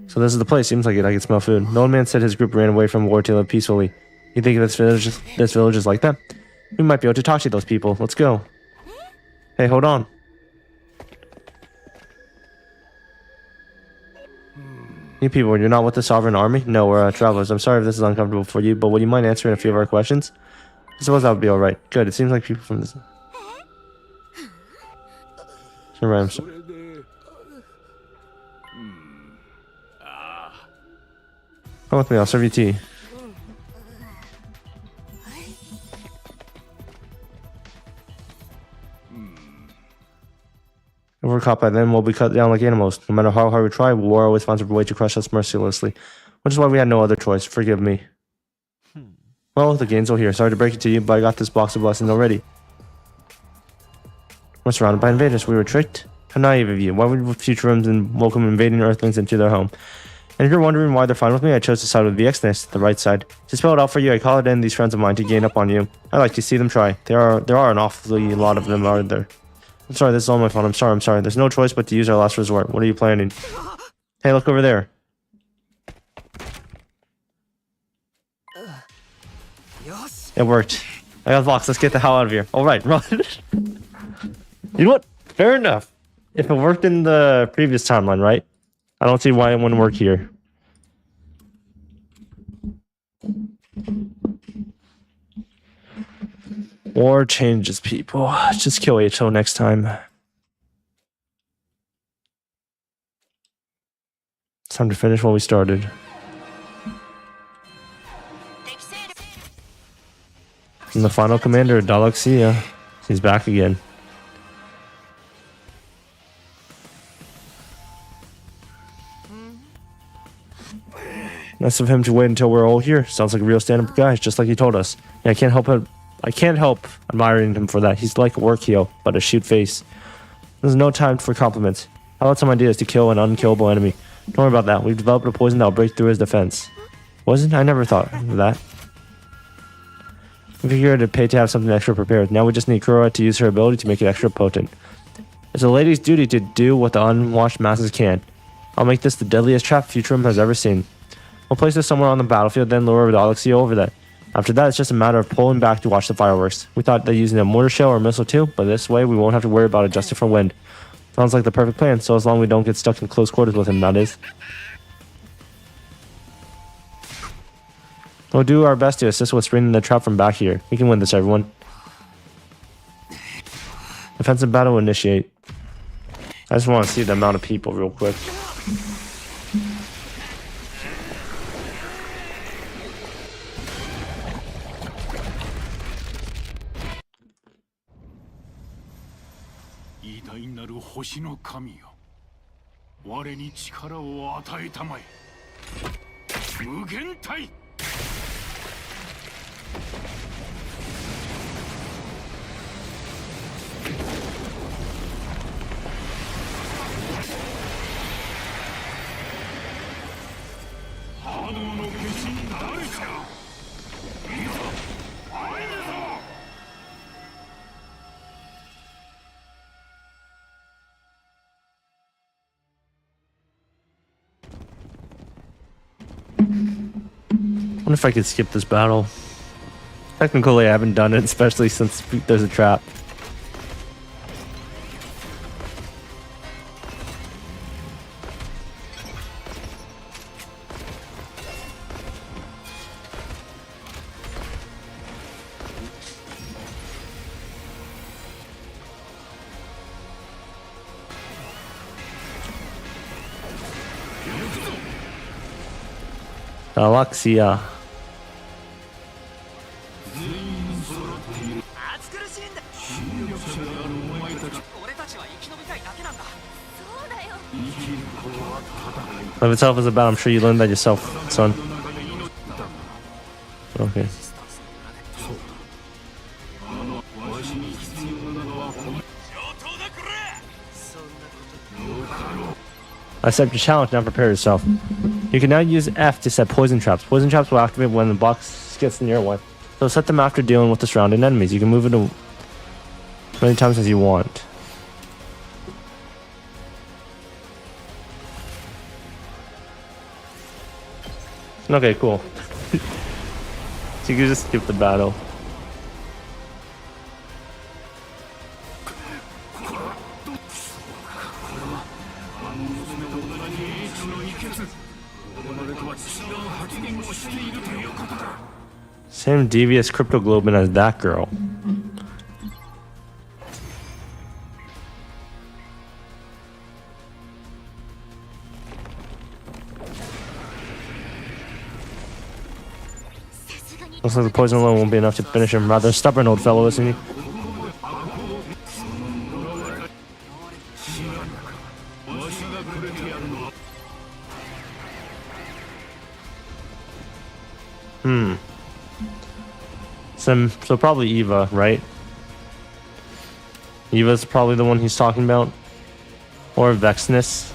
So this is the place. Seems like it. I can smell food. The old man said his group ran away from War Tailor peacefully. You think this village is like that? We might be able to talk to those people. Let's go. Hey, hold on. You people, you're not with the Sovereign Army? No, we're travelers. I'm sorry if this is uncomfortable for you, but would you mind answering a few of our questions? I suppose that would be alright. Good, it seems like people from this... Come with me, I'll serve you tea. If we're caught by them, we'll be cut down like animals. No matter how hard we try, war always finds a way to crush us mercilessly. Which is why we had no other choice. Forgive me. Well, the game's all here. Sorry to break it to you, but I got this box of blessings already. We're surrounded by invaders. We were tricked? How naive of you. Why would future rooms and welcome invading Earthlings into their home? And if you're wondering why they're fine with me, I chose to side with the X-ness, the right side. To spell it out for you, I call it in these friends of mine to gain up on you. I like to see them try. There are an awfully lot of them, aren't there? I'm sorry, this is all my fault. I'm sorry. There's no choice but to use our last resort. What are you planning? Hey, look over there. It worked. I got the box. Let's get the hell out of here. Alright, run. You know what? Fair enough. If it worked in the previous timeline, right? I don't see why it wouldn't work here. War changes people. Just kill HO next time. It's time to finish what we started. And the final commander, Dalaxia. He's back again. Nice of him to wait until we're all here. Sounds like a real stand-up guy, just like he told us. Yeah, I can't help admiring him for that. He's like a work heel, but a shoot face. There's no time for compliments. How about some ideas to kill an unkillable enemy? Don't worry about that. We've developed a poison that will break through his defense. Poison? I never thought of that. We figured it'd pay to have something extra prepared. Now we just need Kuroa to use her ability to make it extra potent. It's a lady's duty to do what the unwashed masses can. I'll make this the deadliest trap Futurum has ever seen. We'll place this somewhere on the battlefield, then lure Alexia over that. After that, it's just a matter of pulling back to watch the fireworks. We thought that using a mortar shell or missile too, but this way we won't have to worry about adjusting for wind. Sounds like the perfect plan, so as long as we don't get stuck in close quarters with him, that is. We'll do our best to assist with springing the trap from back here. We can win this, everyone. Defensive battle will initiate. I just want to see the amount of people real quick. I wonder if I could skip this battle. Technically, I haven't done it, especially since there's a trap. Alexia. Love itself is about, I'm sure you learned that yourself, son. Okay. Accept your challenge, now prepare yourself. You can now use F to set poison traps. Poison traps will activate when the box gets near one. So set them after dealing with the surrounding enemies. You can move it as many times as you want. Okay, cool. You could just skip the battle. Same devious cryptoglobin as that girl. Looks like the poison alone won't be enough to finish him. Rather stubborn old fellow, isn't he? So probably Eva, right? Eva's probably the one he's talking about. Or Vexness.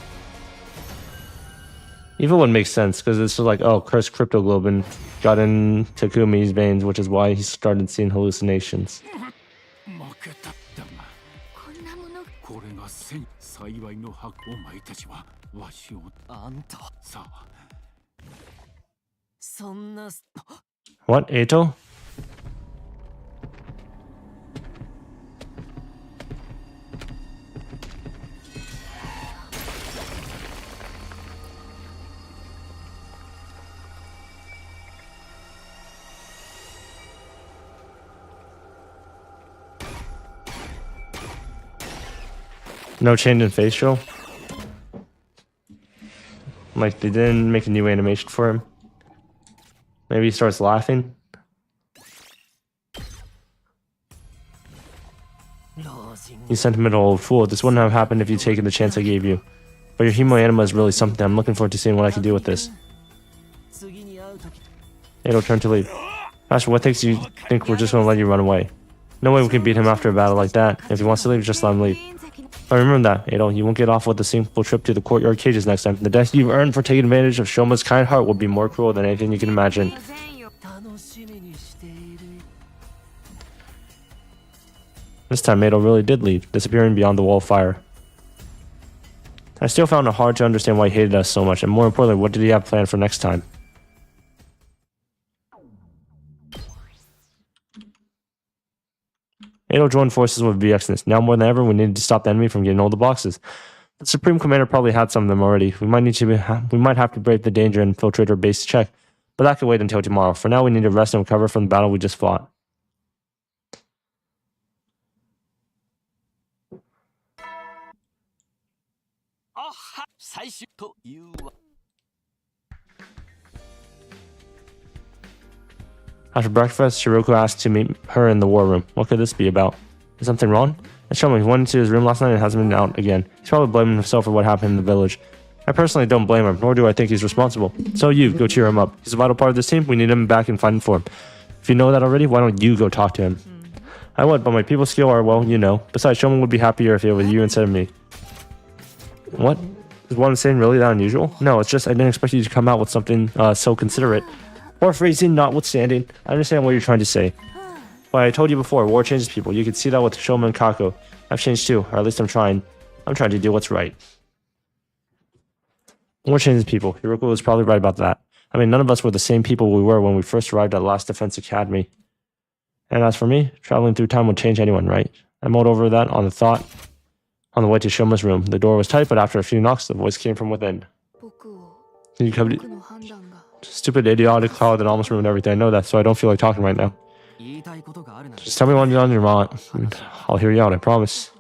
Eva would make sense, because it's just like, oh, cursed cryptoglobin got in Takumi's veins, which is why he started seeing hallucinations. こんなものこれが幸いの箱お前たちはわしをあんたさあそんな What, Eito? No change in facial? Like, they didn't make a new animation for him? Maybe he starts laughing? You sentimental old fool. This wouldn't have happened if you'd taken the chance I gave you. But your hemo anima is really something. I'm looking forward to seeing what I can do with this. It'll turn to leave. Master, what makes you think we're just going to let you run away? No way we can beat him after a battle like that. If he wants to leave, just let him leave. But remember that, Adol, you won't get off with a simple trip to the courtyard cages next time. The death you've earned for taking advantage of Shoma's kind heart will be more cruel than anything you can imagine. This time, Adol really did leave, disappearing beyond the wall of fire. I still found it hard to understand why he hated us so much, and more importantly, what did he have planned for next time? Adol joined forces with VXness. Now more than ever, we needed to stop the enemy from getting all the boxes. The Supreme Commander probably had some of them already. We might have to brave the danger and infiltrate our base to check, but that could wait until tomorrow. For now, we need to rest and recover from the battle we just fought. After breakfast, Shiroku asked to meet her in the war room. What could this be about? Is something wrong? And Shoma, he went into his room last night and hasn't been out again. He's probably blaming himself for what happened in the village. I personally don't blame him, nor do I think he's responsible. So you, go cheer him up. He's a vital part of this team. We need him back in fighting form. If you know that already, why don't you go talk to him? I would, but my people skill are, well, you know. Besides, Shoma would be happier if it was you instead of me. What? Is what I'm saying really that unusual? No, it's just I didn't expect you to come out with something so considerate. Or phrasing notwithstanding, I understand what you're trying to say. But I told you before, war changes people. You can see that with Shoma and Kako. I've changed too, or at least I'm trying. I'm trying to do what's right. War changes people. Hiroko was probably right about that. I mean, none of us were the same people we were when we first arrived at Last Defense Academy. And as for me, traveling through time would change anyone, right? I mulled over that on the way to Shoma's room. The door was tight, but after a few knocks, the voice came from within. You covered stupid, idiotic call that almost ruined everything. I know that, so I don't feel like talking right now. Just tell me what on your mind, and I'll hear you out, I promise.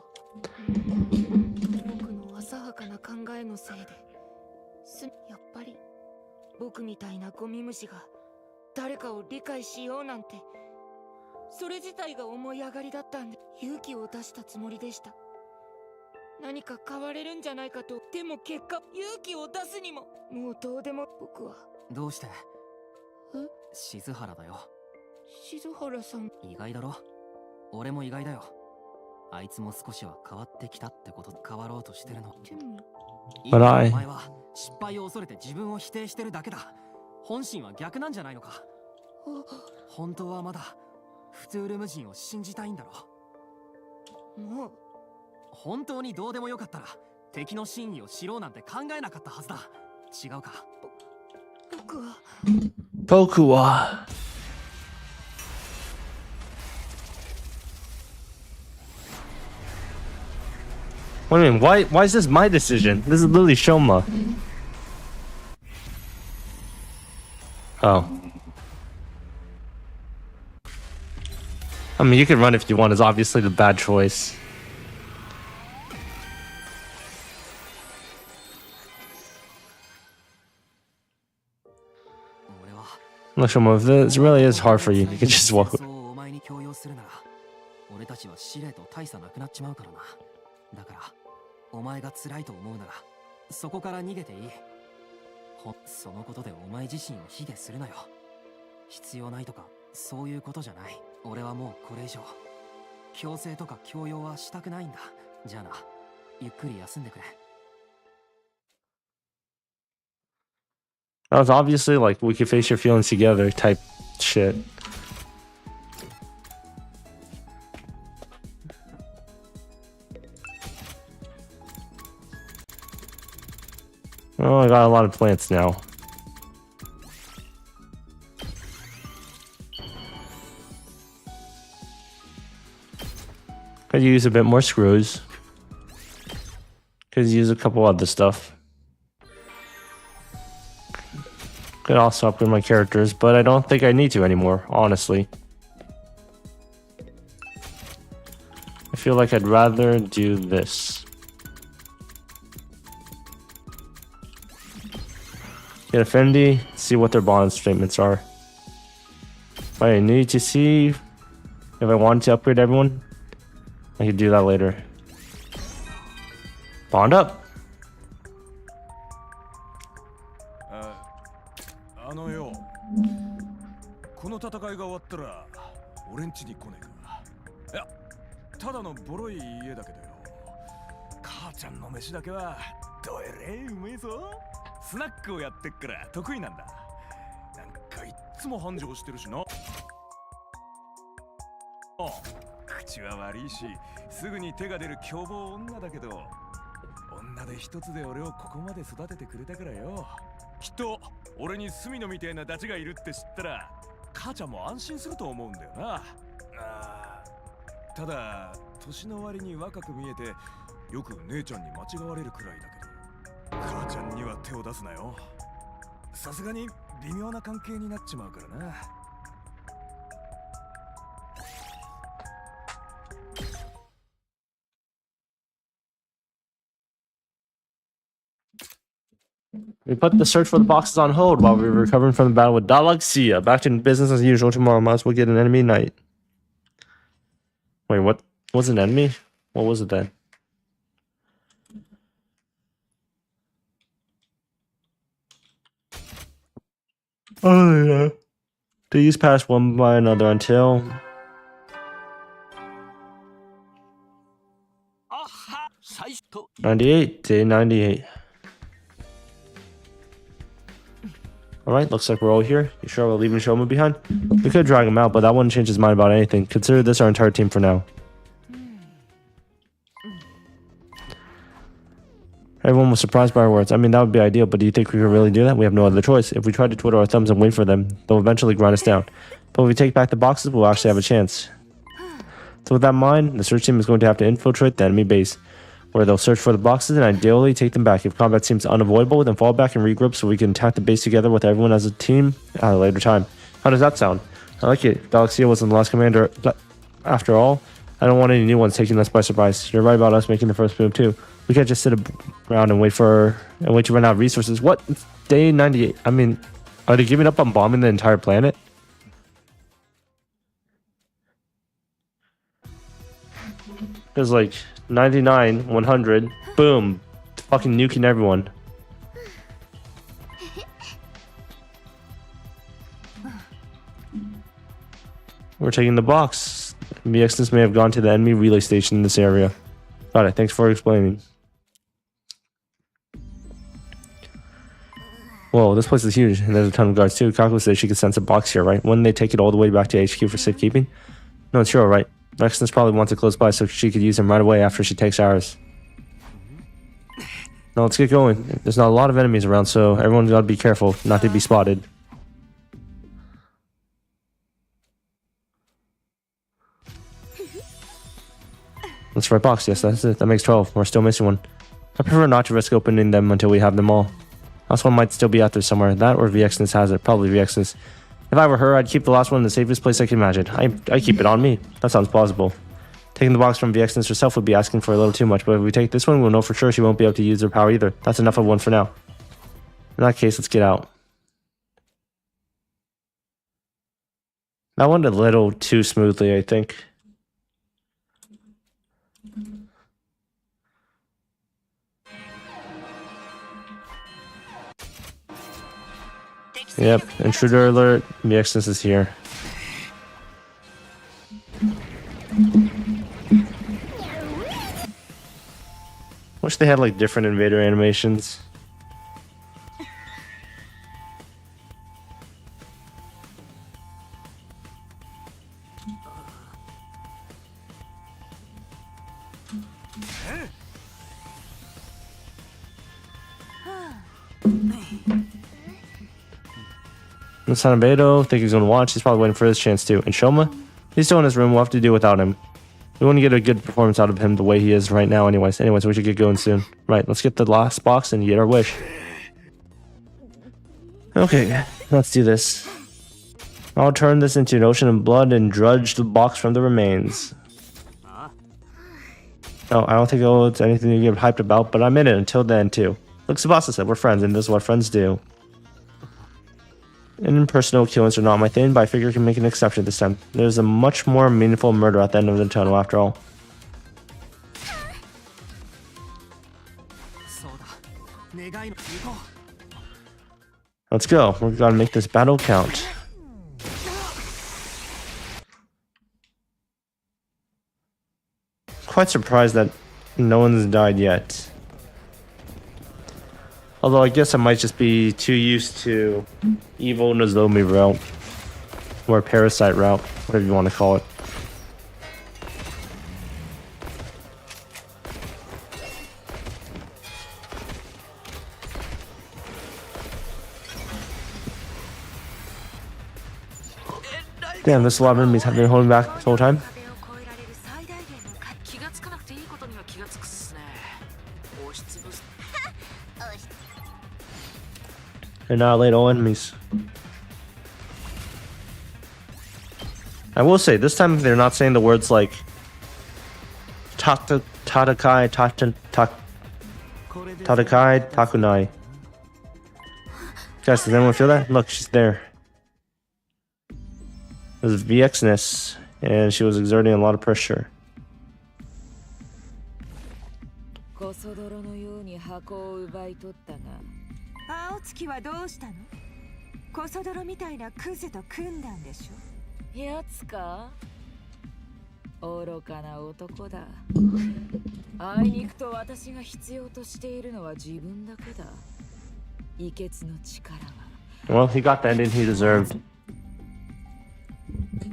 僕みたいなゴミ虫が誰かを理解しようなんてそれ自体が思い上がりだったんで勇気を出したつもりでした何か変われるんじゃないかとでも結果勇気を出すにももうどうでも僕はどうして静原だよ静原さん意外だろ俺も意外だよあいつも少しは変わってきたってこと変わろうとしてるのでもBut I... お前は失敗を恐れて自分を否定してるだけだ本心は逆なんじゃないのか本当はまだ普通ルム人を信じたいんだろもう本当にどうでもよかったら敵の真意を知ろうなんて考えなかったはずだ違うか僕は僕は What do you mean? Why is this my decision? This is literally Shoma. Oh. I mean, you can run if you want. It's obviously the bad choice. Look, Shoma, if this really is hard for you, you can just walk. お前に強要するなら、俺たちは試練と大差なくなっちまうからな。だから、お前が辛いと思うなら、そこから逃げていい。そのことでお前自身を卑下するなよ。必要ないとか、そういうことじゃない。俺はもうこれ以上、強制とか強要はしたくないんだ。じゃあな、ゆっくり休んでくれ。That was obviously like we could face your feelings together type shit. Oh, I got a lot of plants now. Could use a bit more screws. Could use a couple other stuff. Could also upgrade my characters, but I don't think I need to anymore, honestly. I feel like I'd rather do this. Get a Fendi, see what their bond statements are. I need to see if I wanted to upgrade everyone. I could do that later. Bond up. あのよ、この戦いが終わったら俺ん家に来ねえか。いや、ただのボロい家だけどよ、母ちゃんの飯だけはどえれうめえぞ。スナックをやってっから得意なんだ。なんかいっつも繁盛してるしな。口は悪いし、すぐに手が出る凶暴女だけど、女で一つで俺をここまで育ててくれたからよ。きっと俺に隅野みたいなダチがいるって知ったら母ちゃんも安心すると思うんだよな。ただ年の割に若く見えてよく姉ちゃんに間違われるくらいだけど、母ちゃんには手を出すなよ。さすがに微妙な関係になっちまうからな。We put the search for the boxes on hold while we were recovering from the battle with Dalaxia. Back to business as usual tomorrow. Might as well get an enemy night. Wait, what was an enemy? What was it then? Oh yeah. These pass one by another until 98, day 98. Alright, looks like we're all here. You sure we're leaving Shoma behind? We could drag him out, but that wouldn't change his mind about anything. Consider this our entire team for now. Everyone was surprised by our words. I mean, that would be ideal, but do you think we could really do that? We have no other choice. If we try to twiddle our thumbs and wait for them, they'll eventually grind us down. But if we take back the boxes, we'll actually have a chance. So with that in mind, the search team is going to have to infiltrate the enemy base, where they'll search for the boxes and ideally take them back. If combat seems unavoidable, then fall back and regroup so we can attack the base together with everyone as a team at a later time. How does that sound? I like it. Galaxia wasn't the last commander. After all, I don't want any new ones taking us by surprise. You're right about us making the first move too. We can't just sit around and wait to run out of resources. What? Day 98. I mean, are they giving up on bombing the entire planet? There's like 99, 100, boom, fucking nuking everyone. We're taking the box. MBXs may have gone to the enemy relay station in this area. Got it, thanks for explaining. Whoa, this place is huge, and there's a ton of guards too. Kako said she could sense a box here, right? Wouldn't they take it all the way back to HQ for safekeeping? No, it's sure, right? Rexton's probably wants it close by so she could use him right away after she takes ours. Now let's get going. There's not a lot of enemies around, so everyone's got to be careful not to be spotted. That's the right box. Yes, that's it. That makes 12. We're still missing one. I prefer not to risk opening them until we have them all. Last one might still be out there somewhere. That or VXness has it. Probably VXness. If I were her, I'd keep the last one in the safest place I can imagine. I keep it on me. That sounds plausible. Taking the box from VXness herself would be asking for a little too much, but if we take this one, we'll know for sure she won't be able to use her power either. That's enough of one for now. In that case, let's get out. That went a little too smoothly, I think. Yep, intruder alert. VXness is here. Wish they had like different invader animations. And Sanabedo, think he's gonna watch. He's probably waiting for his chance too. And Shoma, he's still in his room. We'll have to do without him. We want to get a good performance out of him the way he is right now anyways. Anyways, we should get going soon. Right, let's get the last box and get our wish. Okay, let's do this. I'll turn this into an ocean of blood and drudge the box from the remains. Oh, I don't think it's anything to get hyped about, but I'm in it until then too. Look, Tsubasa said we're friends and this is what friends do. And impersonal killings are not my thing, but I figure I can make an exception this time. There's a much more meaningful murder at the end of the tunnel after all. Let's go. We're gonna make this battle count. Quite surprised that no one's died yet. Although I guess I might just be too used to evil Nozomi route. Or parasite route, whatever you want to call it. Damn, this a lot of enemies have been holding back this whole time. Annihilate all enemies. I will say, this time they're not saying the words like Tatakai, Takunai. Guys, does anyone feel that? Look, she's there. This is VXness, and she was exerting a lot of pressure. Well, he got the ending he deserved.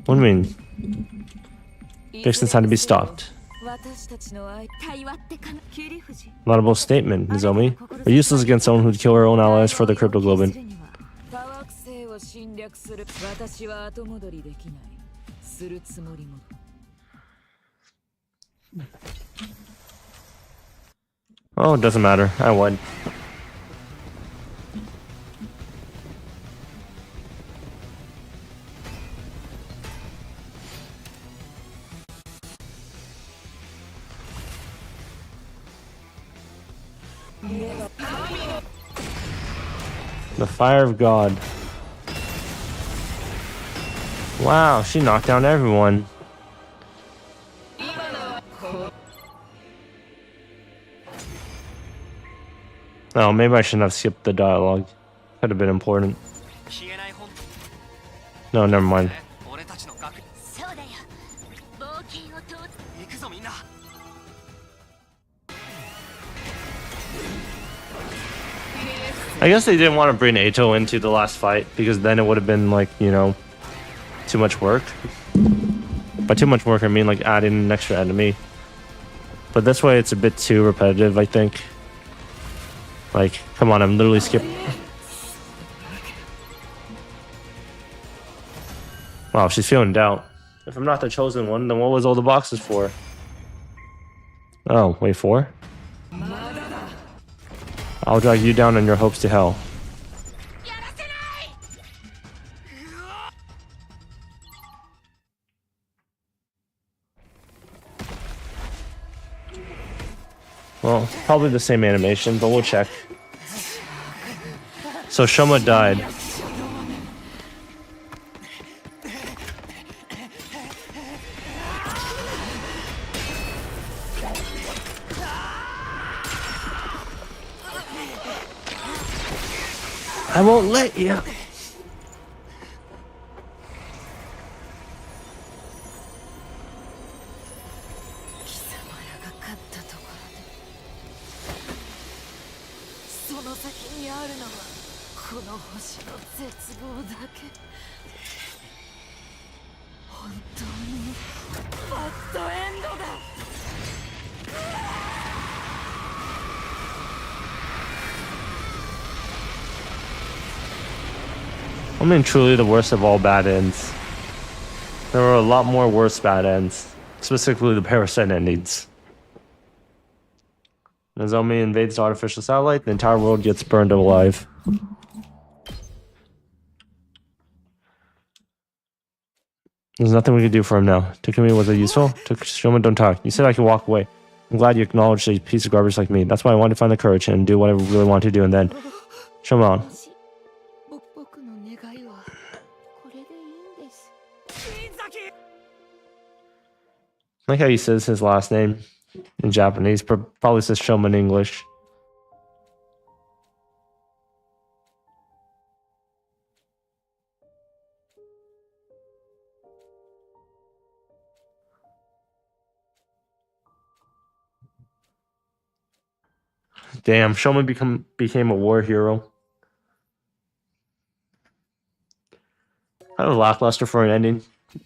What do you mean? VXness had to be stopped. Laudable statement, Nozomi. We're useless against someone who'd kill our own allies for the cryptoglobin. Oh, it doesn't matter. I won. The fire of God. Wow, she knocked down everyone. Oh, maybe I shouldn't have skipped the dialogue. Could have been important. No, never mind. I guess they didn't want to bring Eito into the last fight because then it would have been like, you know, too much work. By too much work, I mean like adding an extra enemy. But this way it's a bit too repetitive, I think. Like, come on, I'm literally skipping. Wow, she's feeling doubt. If I'm not the chosen one, then what was all the boxes for? Oh, wait, 4? I'll drag you down on your hopes to hell. Well, probably the same animation, but we'll check. So Shoma died. I won't let you. 貴様らが勝ったところでその先にあるのはこの星の絶望だけ。本当にバッドエンドだ。 I mean, truly the worst of all bad ends. There were a lot more worse bad ends, specifically the Parasite endings. Nozomi invades the artificial satellite, the entire world gets burned alive. There's nothing we can do for him now. Takumi, was it useful? Shoma, don't talk. You said I could walk away. I'm glad you acknowledged a piece of garbage like me. That's why I wanted to find the courage and do what I really want to do, and then... Shoma on. 僕の願いはこれでいいんです。 I like how he says his last name in Japanese, probably says Shoma in English. Damn, Shoma became a war hero. Kind of lackluster for an ending.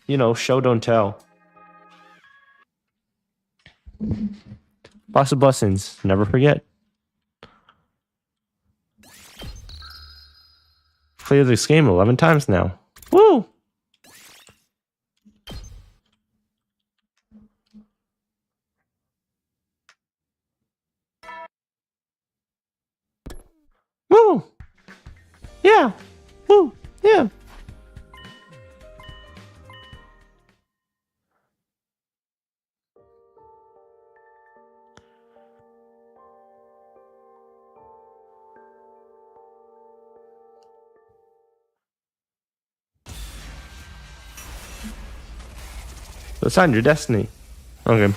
You know, show don't tell. Box of blessings, never forget. Played this game 11 times now. Woo! Woo! Yeah! Woo! Yeah! It's on your destiny. Okay.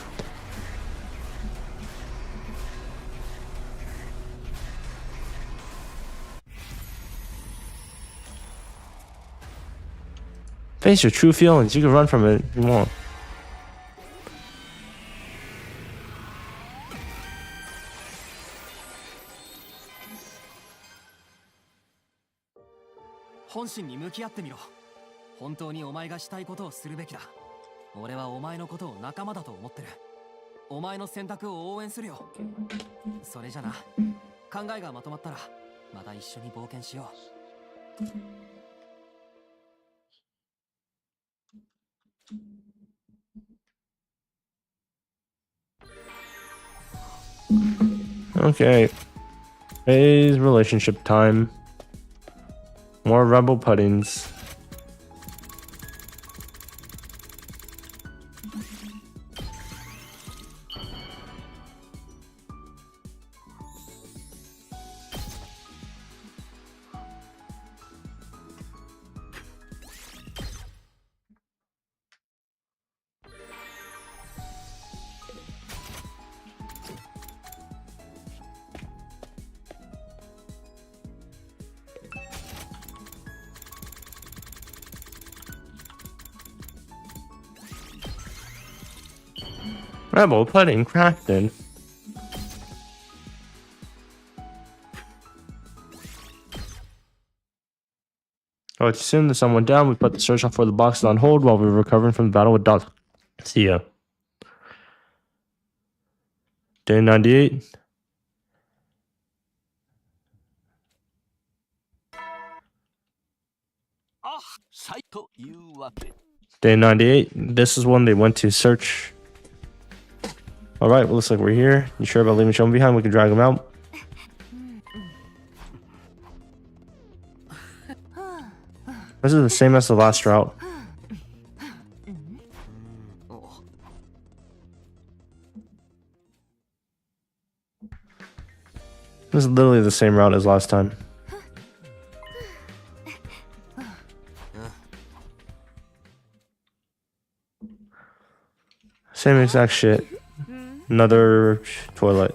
Face your true feelings. You can run from it if you want. Okay. Phase relationship time. More rebel puddings. Rebel pudding crafted. Oh, it's soon the sun went down. We put the search for the boxes on hold while we were recovering from the battle with Dot. See ya. Day 98. Day 98. This is when they went to search Alright, well, looks like we're here. You sure about leaving Shoma behind? We can drag him out. This is the same as the last route. This is literally the same route as last time. Same exact shit. Another toilet.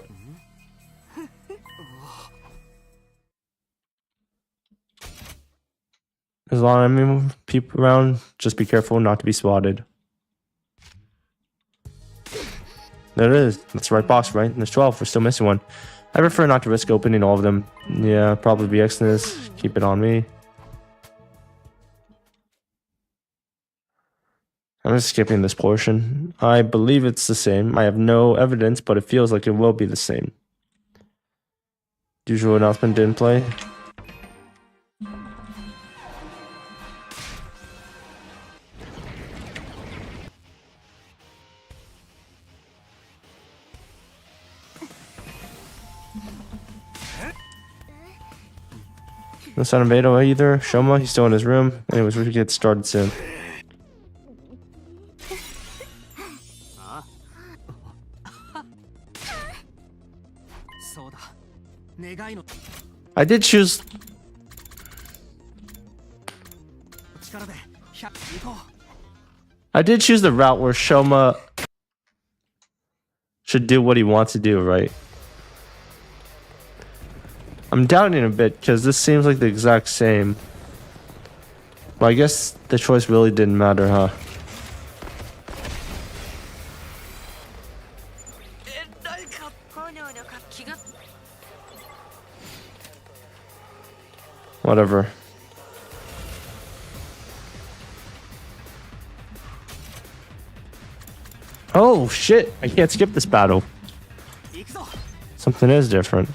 There's a lot of enemy people around. Just be careful not to be spotted. There it is. That's the right box, right? There's 12. We're still missing one. I prefer not to risk opening all of them. Yeah, probably be Exodus. Keep it on me. I'm just skipping this portion. I believe it's the same. I have no evidence, but it feels like it will be the same. Usual announcement didn't play. No sign of Beto either. Shoma, he's still in his room. Anyways, we should get started soon. I did choose. I did choose the route where Shoma should do what he wants to do, right? I'm doubting a bit because this seems like the exact same. But I guess the choice really didn't matter, huh? Whatever. Oh shit! I can't skip this battle. Something is different.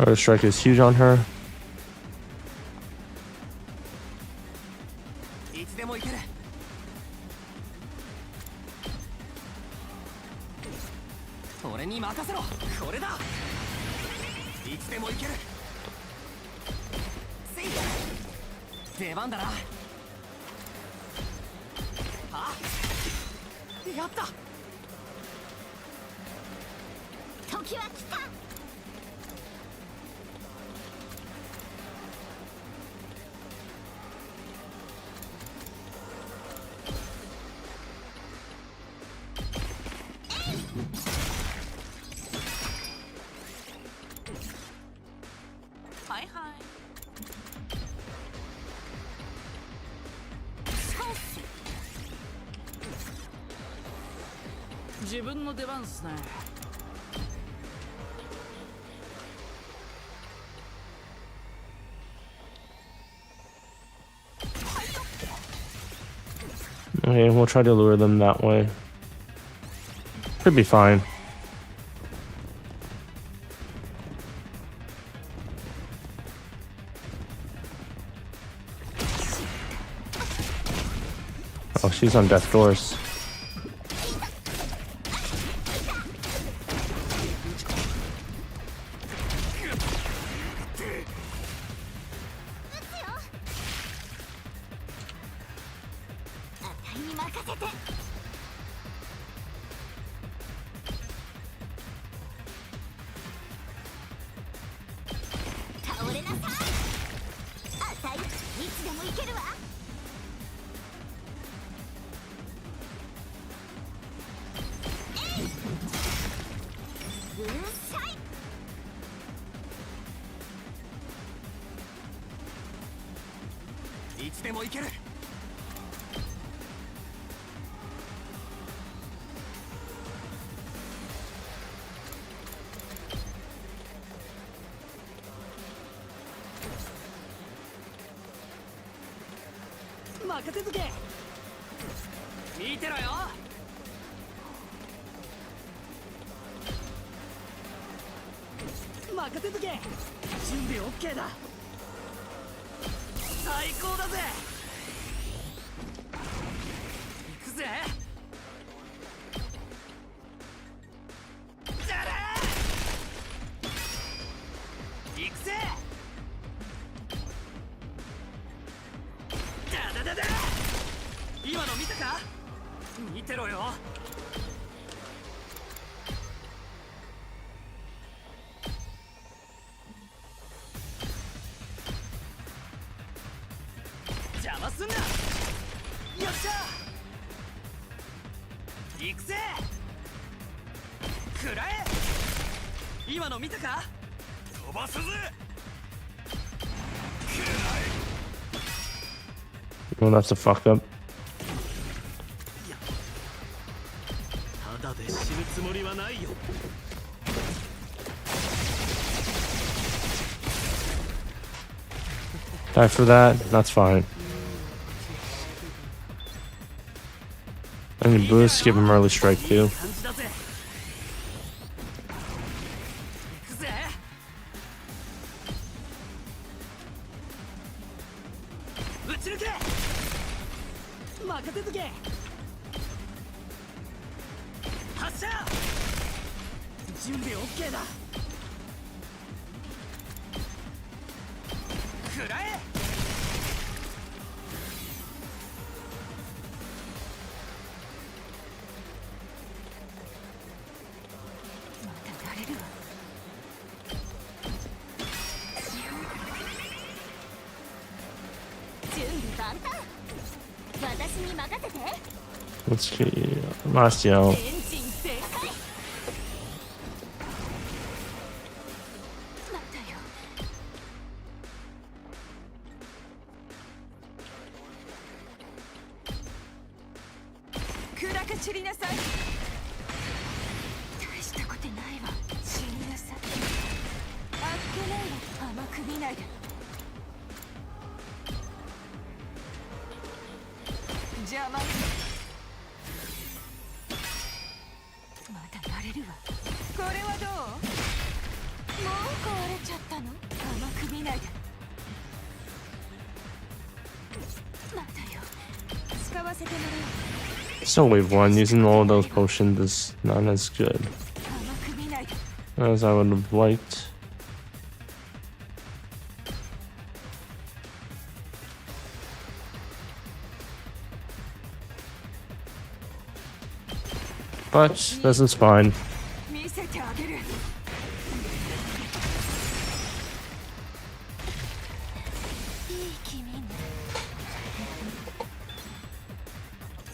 Our strike is huge on her. 俺に任せろ。これだ。いつでもいける。せい出番だな。あやった。時は来た。はいはい。自分の出番っすね。Okay, we'll try to lure them that way. Should be fine. Oh, she's on death doors.いつでもいける。任せとけ。見てろよ。任せとけ。準備 OK だ。最高だぜ。行くぜ。じゃれー行くぜ。だだだだ。今の見たか。見てろよ。邪魔すんな。よっしゃ。行くぜ。食らえ。今の見たか。飛ばすぜ。 Well, that's a fuck up. ただで死ぬつもりはないよ。 Die for that? That's fine. I need boost, give him early strike too. 感じだぜ。行くぜ。撃ち抜け。任せとけ。発射。準備 OK だ。食らえ。また慣れるわ。準備万端。私に任せて。 Let's see. Marcio. エンジン全開。またよ。暗く散りなさい。大したことないわ。死になさい。あっけないわ。甘く見ないで。邪魔。まだ慣れるわ。これはどう？もう壊れちゃったの。甘く見ないで。またよ。使わせてもらう。 Still wave 1. Using all of those potions is not as good. 甘くないで as I would have liked. But this is fine. 見せてあげるいい気味ね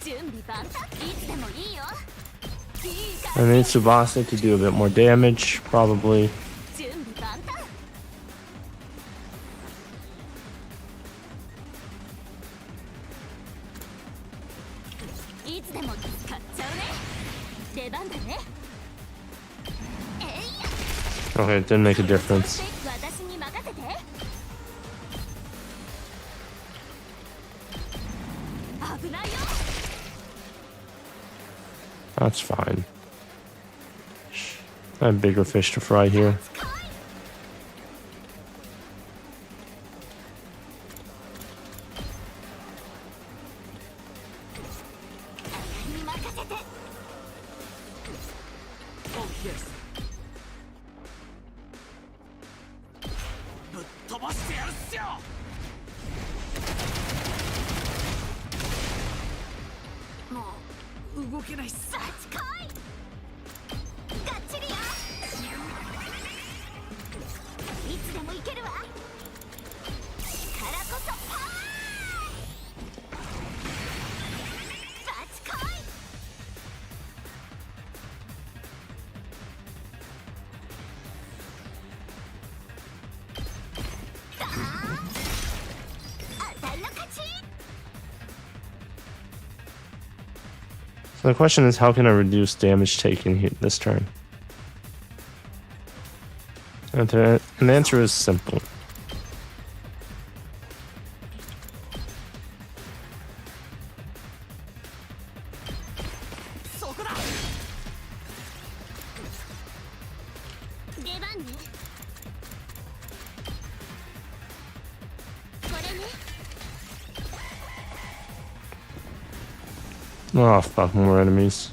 準備万端いつでもいいよ I need Tsubasa to do a bit more damage, probably. 準備万端いつでも使っちゃうね出番だね Okay, it didn't make a difference. 私に任せて危ないよ That's fine. I have bigger fish to fry here. に任せて ぶっ飛ばしてやるっすよ 動けないっすバチコイガッチリよいつでもいけるわ力こそパワーバチコイ So the question is, how can I reduce damage taken here this turn? And the answer is simple. Oh, fuck, more enemies.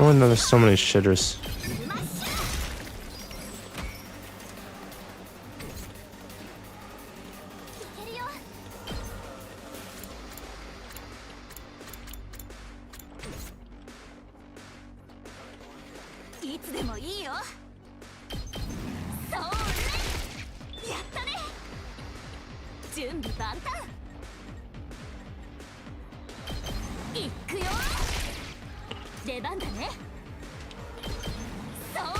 Oh no, there's so many shitters. いつでもいいよそうねやったね準備万端いくよ出番だねそうね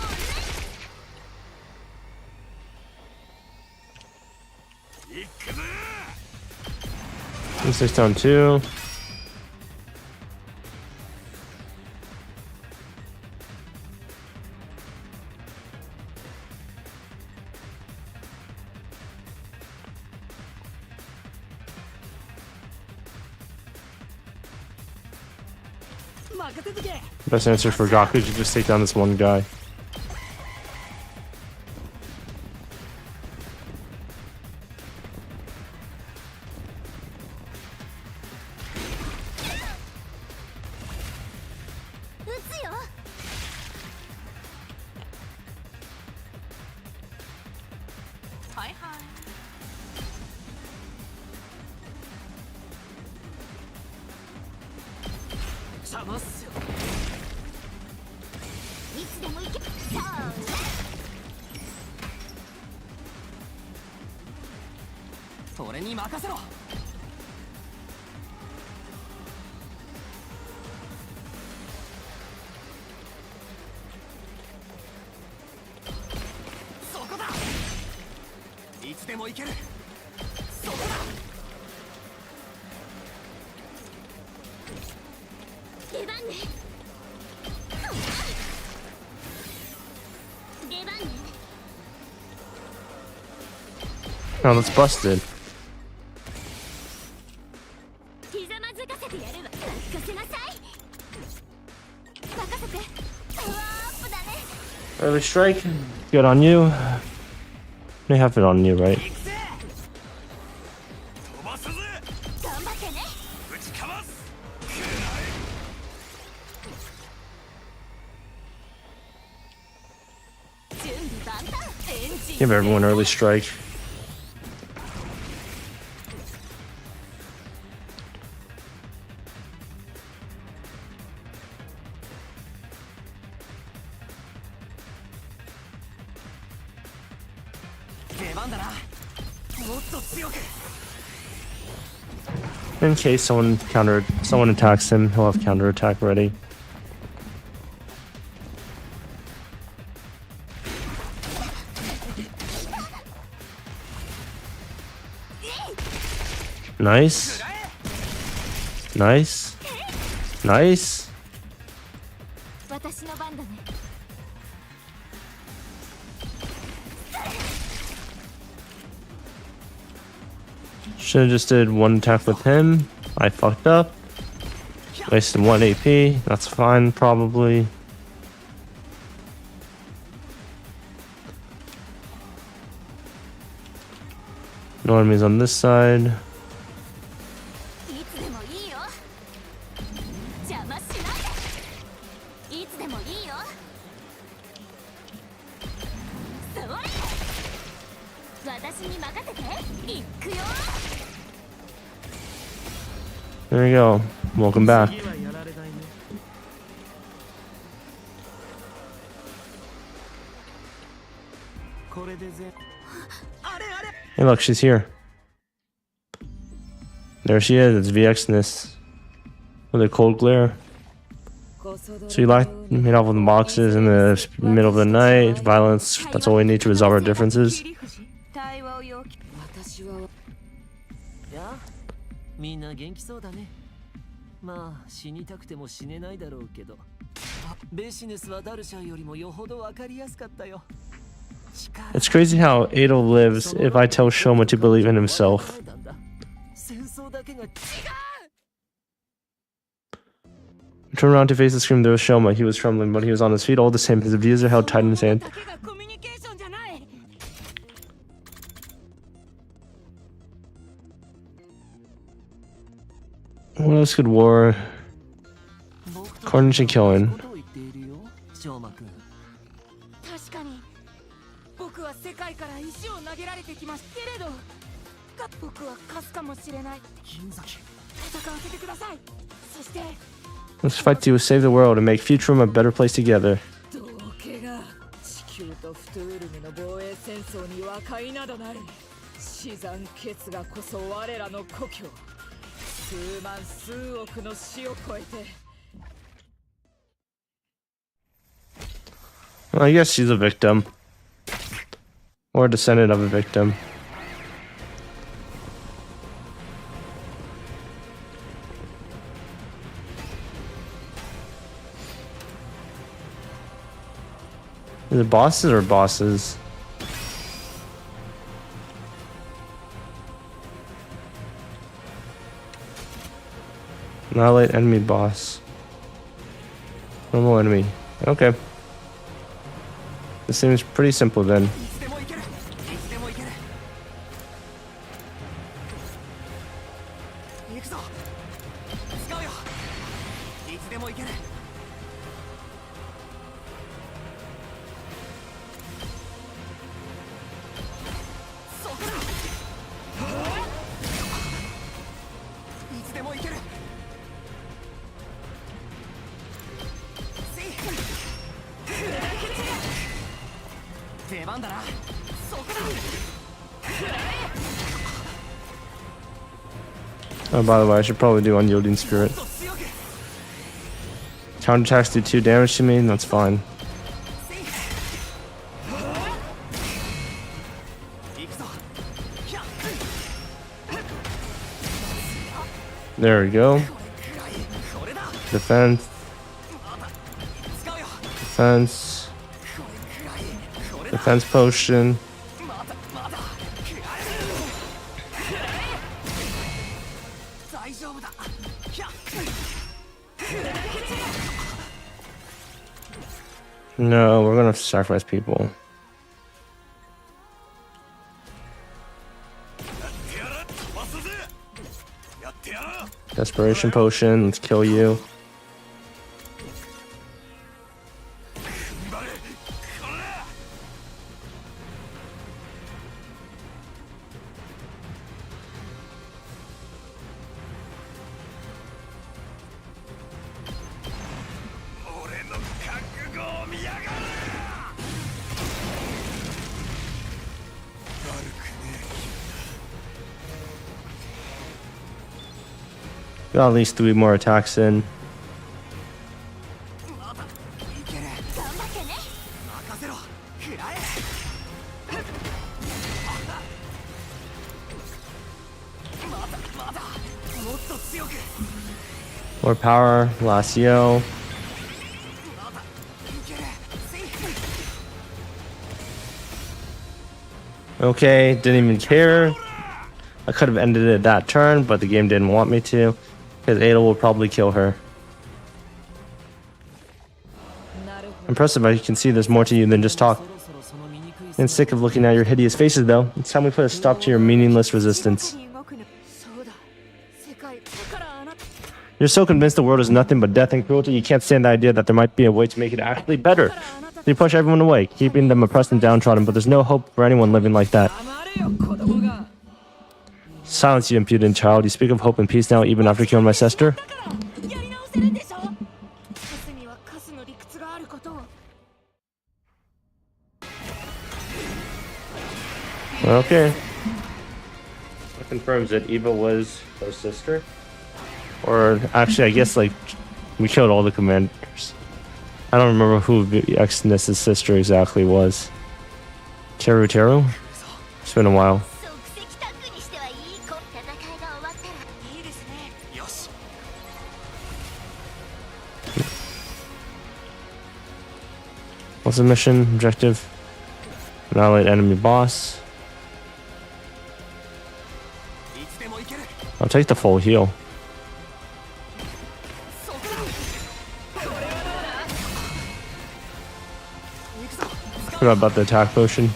This is down 2. Best answer for Gaku is to just take down this one guy. Oh, that's busted. ひざまずかせてやるわ。任せなさい。任せて。パワーアップだね。 Early strike. Good on you. They have it on you, right? 飛ばすぜ。頑張ってね。打ちかます。 準備万端。エンジン。 Give everyone early strike. 出番だな。もっと強く。 In case someone attacks him, he'll have counterattack ready. Nice. Nice. Nice. 私の番だね。 Should have just did one attack with him. I fucked up. Wasted 1 AP. That's fine, probably. No enemies on this side. いつでもいいよ。邪魔しないで。いつでもいいよ。それ。私に任せて。行くよ。 There you go. Welcome back. 次はやられないね。 これでぜ。あれあれ。 Hey, look, she's here. There she is. It's VXness with a cold glare. So you made off with the boxes in the middle of the night. Violence. That's all we need to resolve our differences. 対話を要求。私は。やあ、みんな元気そうだね。まあ死にたくても死ねないだろうけど、ベシネスはダルシャーよりもよほどわかりやすかったよ。 It's crazy how Ado lives if I tell Shoma to believe in himself. 戦争だけが違う。 Turn around to face the scream. There was Shoma. He was trembling, but he was on his feet all the same. His views are held tight in his hand. だけがコミュニケーションじゃない。 What else could war? Carnage and killing. 確かに僕は世界から石を投げられてきますけれど、僕は勝つかもしれない。金崎。戦わせてください。そして Let's fight to save the world and make Futurum a better place together. 道家が地球とフトゥールムの防衛戦争に和解などない。死残決がこそ我らの故郷。数万数億の死を超えて。 Well, I guess she's a victim. Or a descendant of a victim. Is it bosses or bosses? Annihilate enemy boss. Normal enemy. Okay. This seems pretty simple then. いつでもいける。いつでもいける。行くぞ。使うよ。いつでもいける。そこだ。いつでもいける。出番だな。そこだ。 Oh, by the way, I should probably do Unyielding Spirit. もっと強く。 Counterattacks do 2 damage to me, that's fine. 行くぞ。 There we go. これだ。 Defense, 使うよ。 defense, これだ。 defense potion. まだまだ。No, we're gonna have to sacrifice people. Desperation potion, let's kill you. Got at least 3 more attacks in. 頑張ってね。任せろ。食らえ。まだもっと強く。 More power, last yell. Okay, didn't even care. I could have ended it that turn, but the game didn't want me to, because Ada will probably kill her. Impressive, I can see there's more to you than just talk. I'm sick of looking at your hideous faces, though. It's time we put a stop to your meaningless resistance. You're so convinced the world is nothing but death and cruelty, you can't stand the idea that there might be a way to make it actually better. You push everyone away, keeping them oppressed and downtrodden, but there's no hope for anyone living like that. Silence, you impudent child. You speak of hope and peace now, even after killing my sister? Okay. That confirms that Eva was her sister. Or actually, I guess like we killed all the commanders. I don't remember who Exodus' sister exactly was. Teru Teru? It's been a while. What's the mission objective? Annihilate enemy boss. I'll take the full heal. Forgot about the attack potion.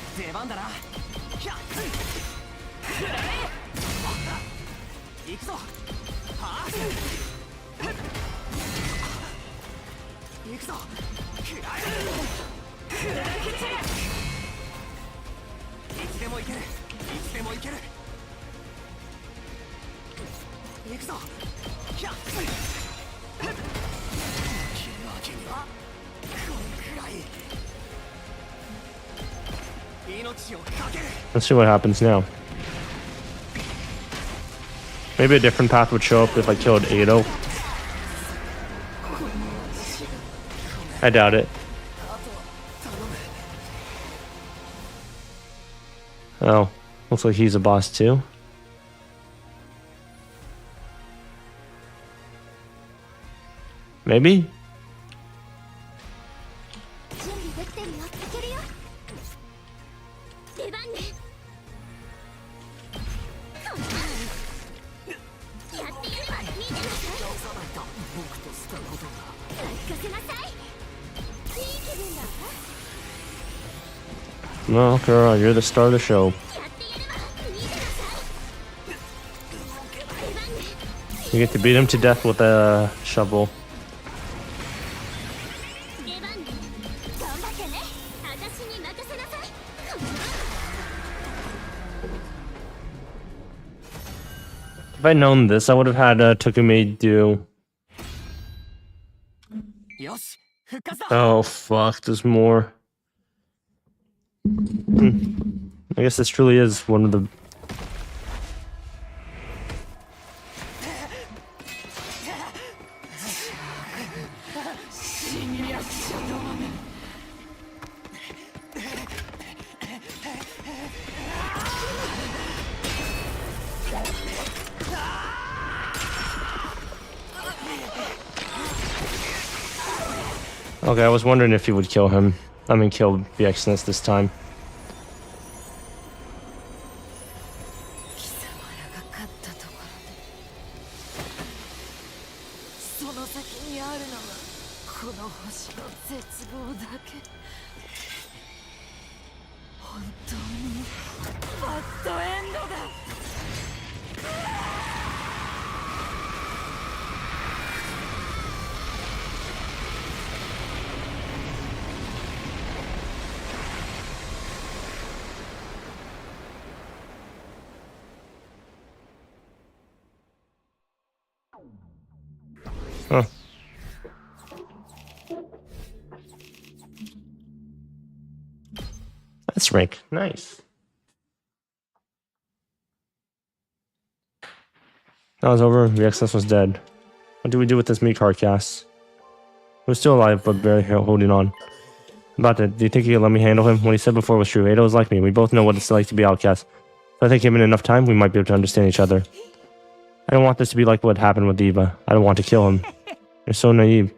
Let's see what happens now. Maybe a different path would show up if I killed Ado. I doubt it. Oh, looks like he's a boss too. Maybe? No, girl, you're the star of the show. You get to beat him to death with a shovel. If I'd known this, I would have had Takumi do... Oh, fuck, there's more. I guess this truly is one of the... Okay, I was wondering if he would kill him. I mean, kill the Exodus this time. Huh. That's rank. Nice. That was over. The excess was dead. What do we do with this meat carcass? He was still alive, but barely holding on. About it, do you think you could let me handle him? What he said before was true. Ada was like me. We both know what it's like to be outcast. So I think given enough time, we might be able to understand each other. I don't want this to be like what happened with Eva. I don't want to kill him. You're so naive.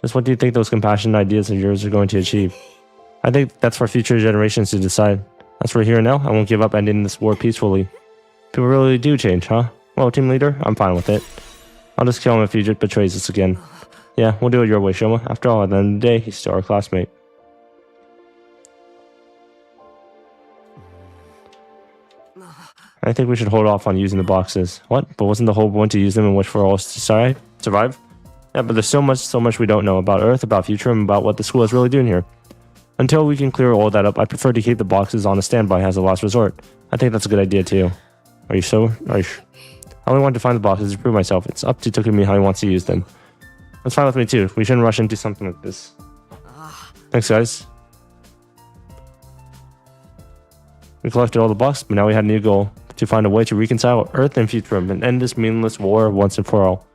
Just what do you think those compassionate ideas of yours are going to achieve? I think that's for future generations to decide. As for here and now, I won't give up ending this war peacefully. People really do change, huh? Well, team leader, I'm fine with it. I'll just kill him if he betrays us again. Yeah, we'll do it your way, Shoma. After all, at the end of the day, he's still our classmate. I think we should hold off on using the boxes. What? But wasn't the whole point to use them and wish for all to survive? Yeah, but there's so much we don't know about Earth, about future, and about what the school is really doing here. Until we can clear all that up, I prefer to keep the boxes on a standby as a last resort. I think that's a good idea too. Are you sure? I only want to find the boxes to prove myself. It's up to Takumi how he wants to use them. That's fine with me too. We shouldn't rush into something like this. Thanks, guys. We collected all the boxes, but now we had a new goal. To find a way to reconcile Earth and Futurum and end this meaningless war once and for all.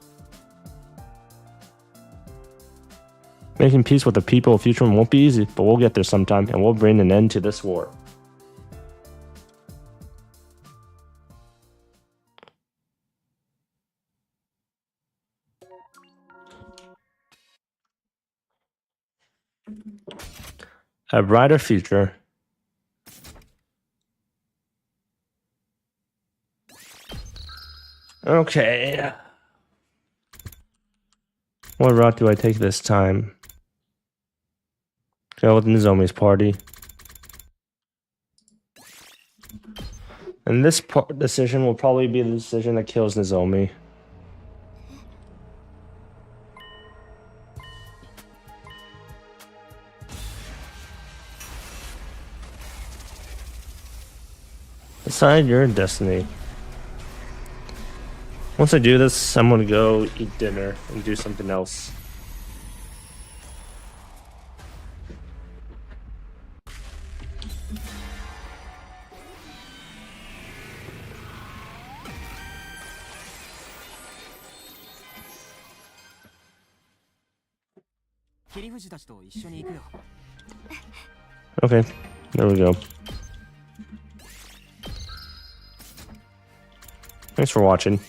Making peace with the people of Futurum won't be easy, but we'll get there sometime, and we'll bring an end to this war. A brighter future. Okay. What route do I take this time? Go with Nozomi's party. And this decision will probably be the decision that kills Nozomi. Decide your destiny. Once I do this, I'm gonna go eat dinner and do something else. Okay, there we go. Thanks for watching.